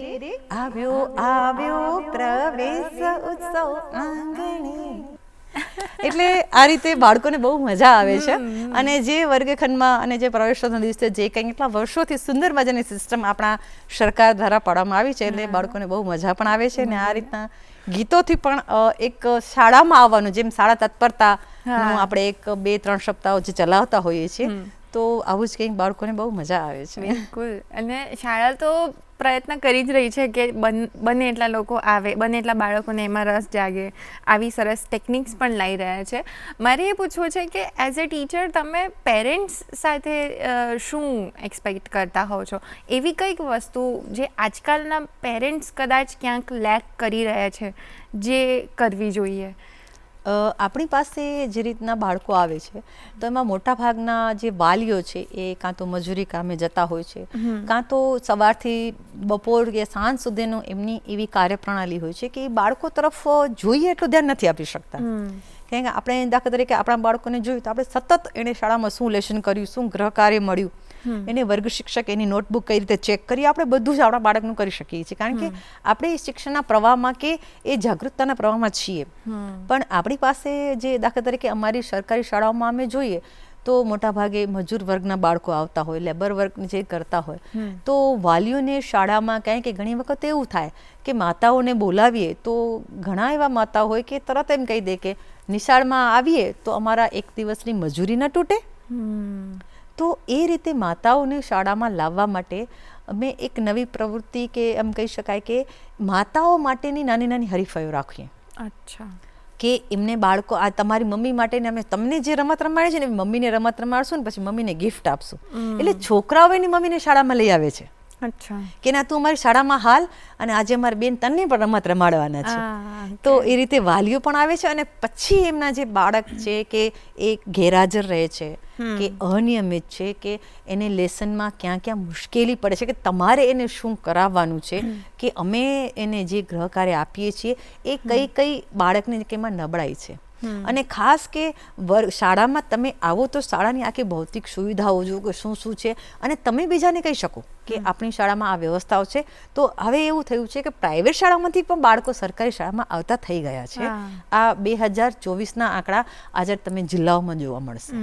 S2: આવ્યો આવ્યો પ્રવેશ ઉત્સવ આંગણે. એટલે આ રીતે બાળકોને બહુ મજા આવે છે, અને જે વર્ગખંડમાં અને જે પ્રવેશોત્સવના દિવસે જે કંઈ એટલા વર્ષોથી સુંદર મજાની સિસ્ટમ આપણા સરકાર દ્વારા પાડવામાં આવી છે, એટલે બાળકોને બહુ મજા પણ આવે છે. અને આ રીતના ગીતોથી પણ એક શાળામાં આવવાનું, જેમ શાળા તત્પરતાનું આપણે એક 2-3 સપ્તાહો જે ચલાવતા હોઈએ છીએ, તો આવું જ કંઈક બાળકોને બહુ મજા આવે છે.
S1: બિલકુલ. અને શાળા તો પ્રયત્ન કરી જ રહી છે કે બને એટલા લોકો આવે, બને એટલા બાળકોને એમાં રસ જાગે, આવી સરસ ટેકનિક્સ પણ લાવી રહ્યા છે. મારે એ પૂછવું છે કે એઝ અ ટીચર તમે પેરેન્ટ્સ સાથે શું એક્સપેક્ટ કરતા હોવ છો? એવી કંઈક વસ્તુ જે આજકાલના પેરેન્ટ્સ કદાચ ક્યાંક લેક કરી રહ્યા છે, જે કરવી જોઈએ?
S2: આપણી પાસે જે રીતના બાળકો આવે છે, તો એમાં મોટા ભાગના જે વાલીઓ છે એ કાં તો મજૂરી કામે જતા હોય છે, કાં તો સવારથી બપોર કે સાંજ સુધીનું એમની એવી કાર્યપ્રણાલી હોય છે કે એ બાળકો તરફ જોઈએ એટલું ધ્યાન નથી આપી શકતા. કારણ કે આપણે દાખલા તરીકે આપણા બાળકોને જોયું તો આપણે સતત એણે શાળામાં શું લેશન કર્યું, શું ગ્રહ કાર્ય મળ્યું, એને વર્ગ શિક્ષક એની નોટબુક કઈ રીતે ચેક કરી, આપણે બધું જ આપણા બાળકનું કરી શકીએ છીએ, કારણ કે આપણે એ શિક્ષણના પ્રવાહમાં કે એ જાગૃતતાના પ્રવાહમાં છીએ. પણ આપણી પાસે જે દાખલા તરીકે અમારી સરકારી શાળાઓમાં અમે જોઈએ તો મોટા ભાગે મજૂર વર્ગના બાળકો આવતા હોય, લેબર વર્ક જે કરતા હોય, તો વાલીઓને શાળામાં કારણ કે ઘણી વખત એવું થાય કે માતાઓને બોલાવીએ તો ઘણા એવા માતાઓ હોય કે તરત એમ કહી દે કે નિશાળમાં આવીએ તો અમારા એક દિવસની મજૂરી ન તૂટે. તો એ રીતે માતાઓને શાળામાં લાવવા માટે અમે એક નવી પ્રવૃત્તિ કે એમ કહી શકાય કે માતાઓ માટેની નાની નાની હરીફાઈઓ રાખીએ.
S1: અચ્છા.
S2: કે એમને બાળકો આ તમારી મમ્મી માટે અમે તમને જે રમત રમાડે છે ને મમ્મીને રમત રમાડશું ને પછી મમ્મીને ગિફ્ટ આપશું. એટલે છોકરાઓ એની મમ્મીને શાળામાં લઈ આવે છે.
S1: અચ્છા.
S2: કે ના તું અમારી શાળામાં હાલ અને આજે અમારી બેન તને પણ રમત રમાડવાના છે. તો એ રીતે વાલીઓ પણ આવે છે અને પછી એમના જે બાળક છે કે એ ગેરહાજર રહે છે કે અનિયમિત છે કે એને લેસનમાં ક્યાં ક્યાં મુશ્કેલી પડે છે કે તમારે એને શું કરાવવાનું છે કે અમે એને જે ગૃહ કાર્ય આપીએ છીએ એ કઈ કઈ બાળકને કેમાં નબળાઈ છે. અને ખાસ કે શાળામાં તમે આવો તો શાળાની આખી ભૌતિક સુવિધાઓ જો કે શું શું છે અને તમે બીજાને કહી શકો કે આપણી શાળામાં આ વ્યવસ્થાઓ છે. તો હવે એવું થયું છે કે પ્રાઇવેટ શાળામાંથી પણ બાળકો સરકારી શાળામાં આવતા થઈ ગયા છે. આ 2024ના આંકડા આજે તમે જિલ્લાઓમાં જોવા મળશે.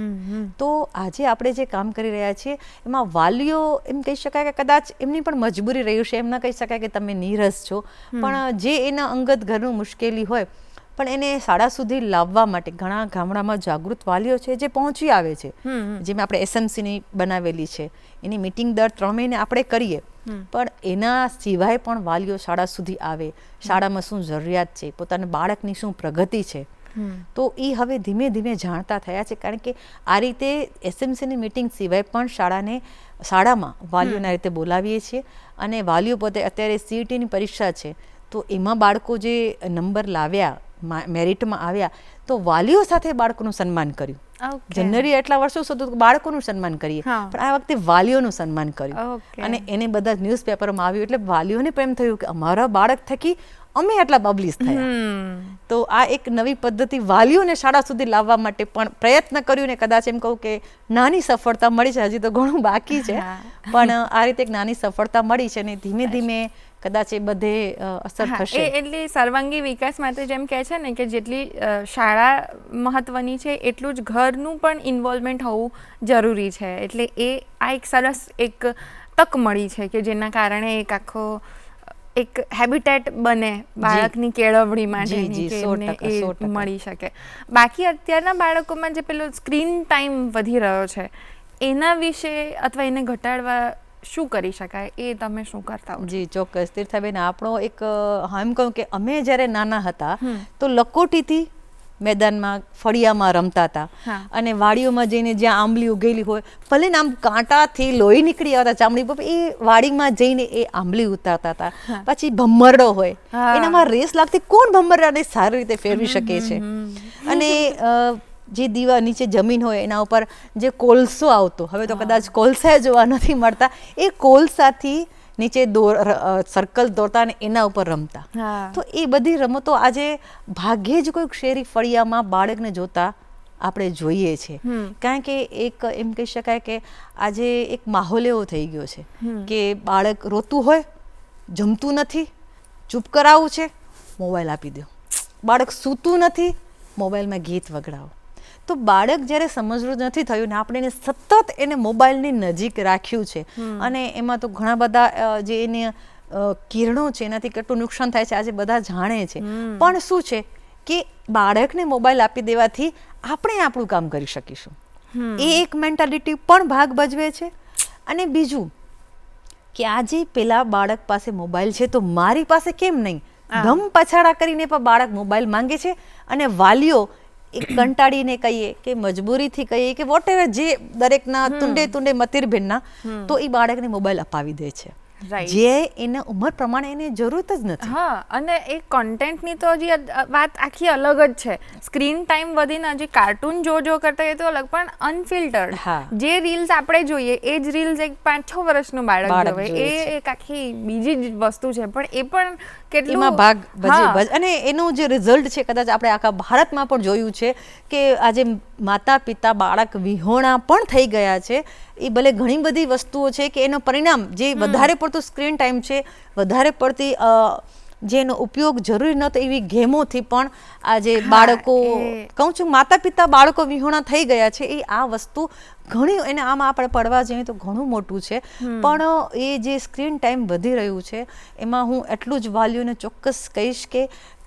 S2: તો આજે આપણે જે કામ કરી રહ્યા છીએ એમાં વાલીઓ એમ કહી શકાય કે કદાચ એમની પણ મજબૂરી રહ્યું છે, એમ ન કહી શકાય કે તમે નીરસ છો, પણ જે એના અંગત ઘરનું મુશ્કેલી હોય પણ એને શાળા સુધી લાવવા માટે ઘણા ગામડામાં જાગૃત વાલીઓ છે જે પહોંચી આવે છે. જેમ આપણે SMCની બનાવેલી છે, એની મિટિંગ દર 3 મહિને આપણે કરીએ, પણ એના સિવાય પણ વાલીઓ શાળા સુધી આવે, શાળામાં શું જરૂરિયાત છે, પોતાના બાળકની શું પ્રગતિ છે. તો એ હવે ધીમે ધીમે જાણતા થયા છે, કારણ કે આ રીતે SMCની મિટિંગ સિવાય પણ શાળામાં વાલીઓના રીતે બોલાવીએ છીએ. અને વાલીઓ પોતે અત્યારે CETની પરીક્ષા છે તો એમાં બાળકો જે નંબર લાવ્યા, મેરિટમાં આવ્યા, તો વાલીઓ સાથે બાળકોનું સન્માન કર્યું. જનરલી એટલા વર્ષો સુધી બાળકોનું સન્માન કરીએ, પણ આ વખતે વાલીઓનું સન્માન કર્યું અને એને બધા ન્યૂઝપેપરમાં આવ્યું. એટલે વાલીઓને પણ એમ થયું કે અમારા બાળક થકી અમે આટલા પબ્લિશ થયા. તો આ એક નવી પદ્ધતિ વાલીઓને શાળા સુધી લાવવા માટે પણ પ્રયત્ન કર્યું ને કદાચ એમ કહું કે નાની સફળતા મળી છે. હજી તો ઘણું બાકી છે, પણ આ રીતે એક નાની સફળતા મળી છે અને ધીમે ધીમે કદાચ એ બધે અસર થશે.
S1: એટલે સર્વાંગી વિકાસ માટે જેમ કહે છે ને કે જેટલી શાળા મહત્વની છે એટલું જ ઘરનું પણ ઇન્વોલ્વમેન્ટ હોવું જરૂરી છે. એટલે આ એક સરસ એક તક મળી છે કે જેના કારણે એક આખો એક હેબિટેટ બને બાળકની કેળવણી માટેની કે એમને એ મળી શકે. બાકી અત્યારના બાળકોમાં જે પેલો સ્ક્રીન ટાઈમ વધી રહ્યો છે એના વિશે અથવા એને ઘટાડવા શું કરી શકાય, એ તમે શું કરતા હો?
S2: જી ચોક્કસ તીર્થાબેન, આપણો એક એમ કહું કે અમે જ્યારે નાના હતા તો લકોટીથી મેદાનમાં ફળિયામાં રમતા હતા અને વાડીઓમાં જઈને જ્યાં આંબલી ઉગેલી હોય ભલે ને આમ કાંટાથી લોહી નીકળી આવતા ચામડી પર, એ વાડીમાં જઈને એ આંબલી ઉતારતા હતા. પછી ભમરડો હોય એનામાં રેસ લાગતી, કોણ ભમરડાને સારી રીતે ફેરવી શકે છે. અને જે દીવા નીચે જમીન હોય એના ઉપર જે કોલસો આવતો, હવે તો કદાચ કોલસા જોવા નથી મળતા, એ કોલસાથી નીચે સર્કલ દોરતા અને એના ઉપર રમતા. તો એ બધી રમતો આજે ભાગ્યે જ કોઈક શેરી ફળિયામાં બાળકને જોતા આપણે જોઈએ છે. કારણ કે એક એમ કહી શકાય કે આજે એક માહોલ એવો થઈ ગયો છે કે બાળક રોતું હોય, જમતું નથી, ચૂપ કરાવવું છે, મોબાઈલ આપી દો. બાળક સૂતું નથી, મોબાઈલમાં ગીત વગાડો. તો બાળક જ્યારે સમજવું નથી થયું ને આપણે એને સતત એને મોબાઈલની નજીક રાખ્યું છે અને એમાં તો ઘણા બધા જે એને કિરણો છે એનાથી કેટલું નુકસાન થાય છે આજે બધા જાણે છે. પણ શું છે કે બાળકને મોબાઈલ આપી દેવાથી આપણે આપણું કામ કરી શકીશું, એ એક મેન્ટાલિટી પણ ભાગ ભજવે છે. અને બીજું કે આજે પેલા બાળક પાસે મોબાઈલ છે તો મારી પાસે કેમ નહીં, ધમ પછાડા કરીને પણ બાળક મોબાઈલ માંગે છે. અને વાલીઓ એક કંટાળીને કહીએ કે મજબૂરીથી કહીએ કે વોટ એવર, જે દરેકના તુંડે મતીરભેનના, તો એ બાળકને મોબાઈલ અપાવી દે છે જે એના ઉંમર પ્રમાણે એને જરૂરત જ નથી.
S1: અને એ કોન્ટેન્ટની તો હજી વાત આખી અલગ જ છે. સ્ક્રીન ટાઈમ વધીને હજી કાર્ટૂન જો કરતા એ તો અલગ, પણ અનફિલ્ટર્ડ જે રીલ્સ આપણે જોઈએ એ જ રીલ્સ એક 5-6 વર્ષનું બાળક જોવે, એ એક આખી બીજી જ વસ્તુ છે. પણ એ પણ કેટલું
S2: ભાગ ભજે. અને એનું જે રિઝલ્ટ છે કદાચ આપણે આખા ભારતમાં પણ જોયું છે કે આજે માતા પિતા બાળક વિહોણા પણ થઈ ગયા છે એ ભલે ઘણી બધી વસ્તુઓ છે કે એનો પરિણામ જે વધારે પડતું સ્ક્રીન ટાઈમ છે, વધારે પડતી જેનો ઉપયોગ જરૂરી નહોતો એવી ગેમોથી પણ આજે બાળકો, કહું છું માતા પિતા બાળકો વિહોણા થઈ ગયા છે. એ આ વસ્તુ ઘણી એને આમાં આપણે પડવા જઈએ તો ઘણું મોટું છે, પણ એ જે સ્ક્રીન ટાઈમ વધી રહ્યું છે એમાં હું એટલું જ વાલીઓને ચોક્કસ કહીશ કે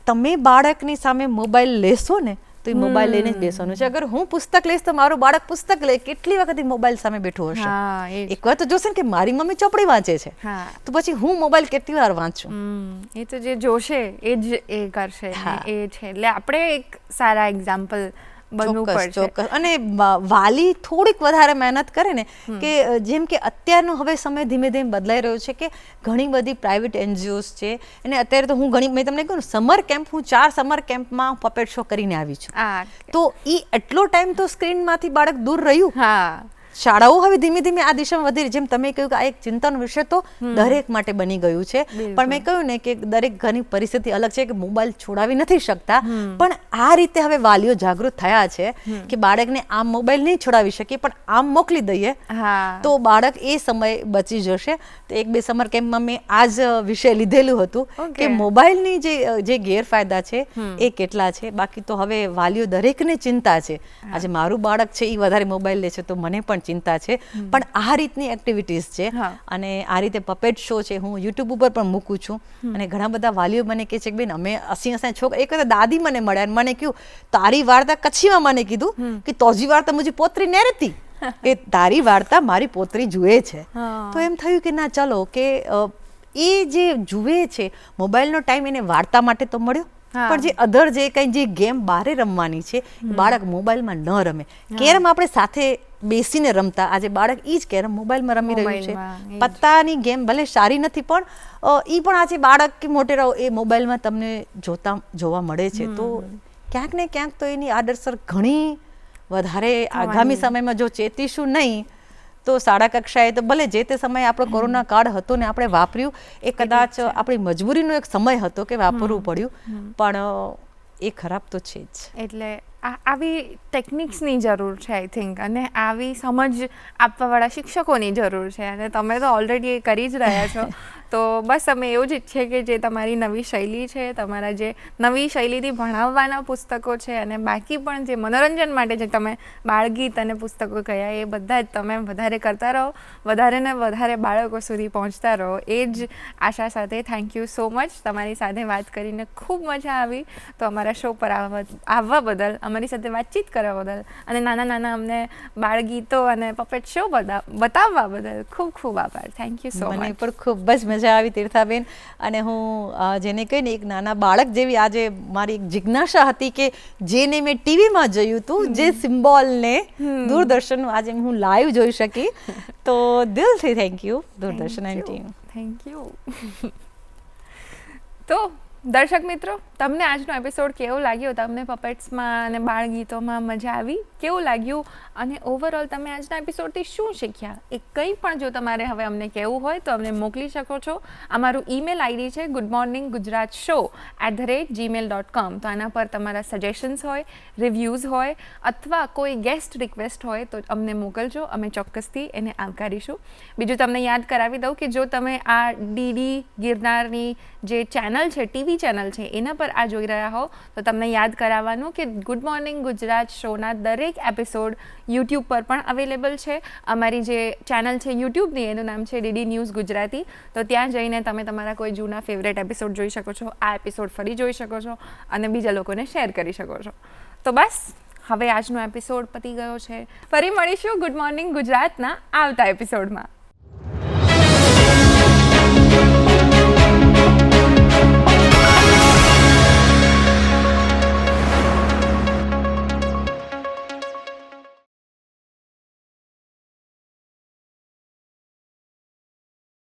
S2: તમે બાળકની સામે મોબાઈલ લેશો ને તો એ મોબાઈલ લઈને જ બેસવાનું છે. અગર હું પુસ્તક લઈશ તો મારું બાળક પુસ્તક લે, કેટલી વખત મોબાઈલ સામે બેઠું હશે. એક વાર તો જોશે ને કે મારી મમ્મી ચોપડી વાંચે છે, તો પછી હું મોબાઈલ કેટલી વાર વાંચું.
S1: એ તો જે જોશે એ જ એ કરશે, એ છે. એટલે આપણે એક સારા એક્ઝામ્પલ બનવું પડશે.
S2: ચોક્કસ. અને વાલી થોડીક વધારે મહેનત કરે ને, કે જેમ કે અત્યારનો હવે સમય ધીમે ધીમે બદલાઈ રહ્યો છે કે ઘણી બધી પ્રાઇવેટ એનજીઓસ છે, અને અત્યારે તો હું મેં તમને કહ્યું સમર કેમ્પ, હું 4 સમર કેમ્પમાં પપેટ શો કરીને આવી છું. તો એ એટલો ટાઈમ તો સ્ક્રીનમાંથી બાળક દૂર રહ્યું. શાળાઓ હવે ધીમે ધીમે આ દિશામાં વધી રહી. જેમ તમે કહ્યું કે આ એક ચિંતાનો વિષય તો દરેક માટે બની ગયું છે, પણ મેં કહ્યું ને કે દરેક ઘરની પરિસ્થિતિ અલગ છે, કે મોબાઈલ છોડાવી નથી શકતા, પણ આ રીતે હવે વાલીઓ જાગૃત થયા છે કે બાળકને આમ મોબાઈલ નહીં છોડાવી શકીએ, પણ આમ મોકલી દઈએ તો બાળક એ સમય બચી જશે. તો 1-2 સમર કેમ્પમાં મેં આ જ વિષય લીધેલું હતું કે મોબાઈલની જે ગેરફાયદા છે એ કેટલા છે. બાકી તો હવે વાલીઓ દરેકને ચિંતા છે. આજે મારું બાળક છે એ વધારે મોબાઈલ લે છે તો મને પણ ચિંતા છે, પણ આ રીતની એક્ટિવિટીઝ છે. અને આ રીતે પપેટ શો છે હું યુટ્યુબ ઉપર પણ મૂકું છું, અને ઘણા બધા વાલીઓ મને કહે છે કે બેન અમે 80 છોકરા, એક દાદી મને મળ્યા અને મને કહ્યું તારી વાર્તા કચ્છીમાં મને કીધું કે તોજી વાર્તા મુજી પોતરી ને રહેતી, કે તારી વાર્તા મારી પોતરી જુએ છે. તો એમ થયું કે ના ચલો કે એ જે જુએ છે મોબાઈલનો ટાઈમ એને વાર્તા માટે તો મળ્યો, પણ જે અધર જે કઈ જે ગેમ બારે રમવાની છે બાળક મોબાઈલમાં ન રમે. કેરમ આપણે સાથે બેસીને રમતા, આજે બાળક ઈ જ કેરમ મોબાઈલમાં રમી રહ્યું છે. પત્તાની ગેમ ભલે સારી નથી, પણ ઈ પણ આજે બાળક કે મોટેરાઓ એ મોબાઈલમાં તમને જોવા મળે છે. તો ક્યાંક ને ક્યાંક તો એની આડઅસર ઘણી વધારે આગામી સમયમાં જો ચેતીશું નહીં તો શાળા કક્ષાએ તો ભલે જે તે સમયે આપણો કોરોના કાળ હતો ને આપણે વાપર્યું, એ કદાચ આપણી મજબૂરીનો એક સમય હતો કે વાપરવું પડ્યું, પણ એ ખરાબ તો છે જ.
S1: એટલે આવી ટેકનિક્સની જરૂર છે આઈ થિંક, અને આવી સમજ આપવાવાળા શિક્ષકોની જરૂર છે, અને તમે તો ઓલરેડી એ કરી જ રહ્યા છો. તો બસ અમે એવું જ ઈચ્છીએ કે જે તમારી નવી શૈલી છે, તમારા જે નવી શૈલીથી ભણાવવાના પુસ્તકો છે, અને બાકી પણ જે મનોરંજન માટે જે તમે બાળગીત અને પુસ્તકો કહ્યા, એ બધા જ તમે વધારે કરતા રહો, વધારે ને વધારે બાળકો સુધી પહોંચતા રહો, એ જ આશા સાથે થેન્ક યુ સો મચ. તમારી સાથે વાત કરીને ખૂબ મજા આવી. તો અમારા શો પર આવવા બદલ, અમારી સાથે વાતચીત કરવા બદલ, અને નાના નાના અમને બાળગીતો અને પપેટ શો બતાવવા બદલ ખૂબ ખૂબ આભાર. Thank you so much.
S2: મને પણ ખૂબ જ મજા આવી તીર્થાબેન. અને હું જેને કહીને એક નાના બાળક જેવી આજે મારી એક જિજ્ઞાસા હતી કે જેને મેં ટીવીમાં જોયું હતું, જે સિમ્બોલને દૂરદર્શનનું આજે હું લાઈવ જોઈ શકી, તો દિલથી thank you Doordarshan and team.
S1: Thank you. તો દર્શક મિત્રો, તમને આજનો એપિસોડ કેવો લાગ્યો? તમને પપેટ્સમાં અને બાળગીતોમાં મજા આવી? કેવું લાગ્યું? અને ઓવરઓલ તમે આજના એપિસોડથી શું શીખ્યા? એ કંઈ પણ જો તમારે હવે અમને કહેવું હોય તો અમને મોકલી શકો છો. અમારું ઈમેલ આઈડી છે goodmorninggujratshow@gmail.com. તો આના પર તમારા સજેશન્સ હોય, રિવ્યૂઝ હોય, અથવા કોઈ ગેસ્ટ રિક્વેસ્ટ હોય તો અમને મોકલજો. અમે ચોક્કસથી એને આવકારીશું. બીજું તમને યાદ કરાવી દઉં કે જો તમે આ ડીડી ગિરનારની જે ચેનલ છે, ટીવી ચેનલ છે, એના પર આ જોઈ રહ્યા હો તો તમને યાદ કરાવવાનું કે ગુડ મોર્નિંગ ગુજરાત શોના દરેક એપિસોડ યુટ્યુબ પર પણ અવેલેબલ છે. અમારી જે ચેનલ છે યુટ્યુબની, એનું નામ છે ડીડી ન્યૂઝ ગુજરાતી. તો ત્યાં જઈને તમે તમારા કોઈ જૂના ફેવરેટ એપિસોડ જોઈ શકો છો, આ એપિસોડ ફરી જોઈ શકો છો, અને બીજા લોકોને શેર કરી શકો છો. તો બસ હવે આજનો એપિસોડ પતી ગયો છે. ફરી મળીશું ગુડ મોર્નિંગ ગુજરાતના આવતા એપિસોડમાં.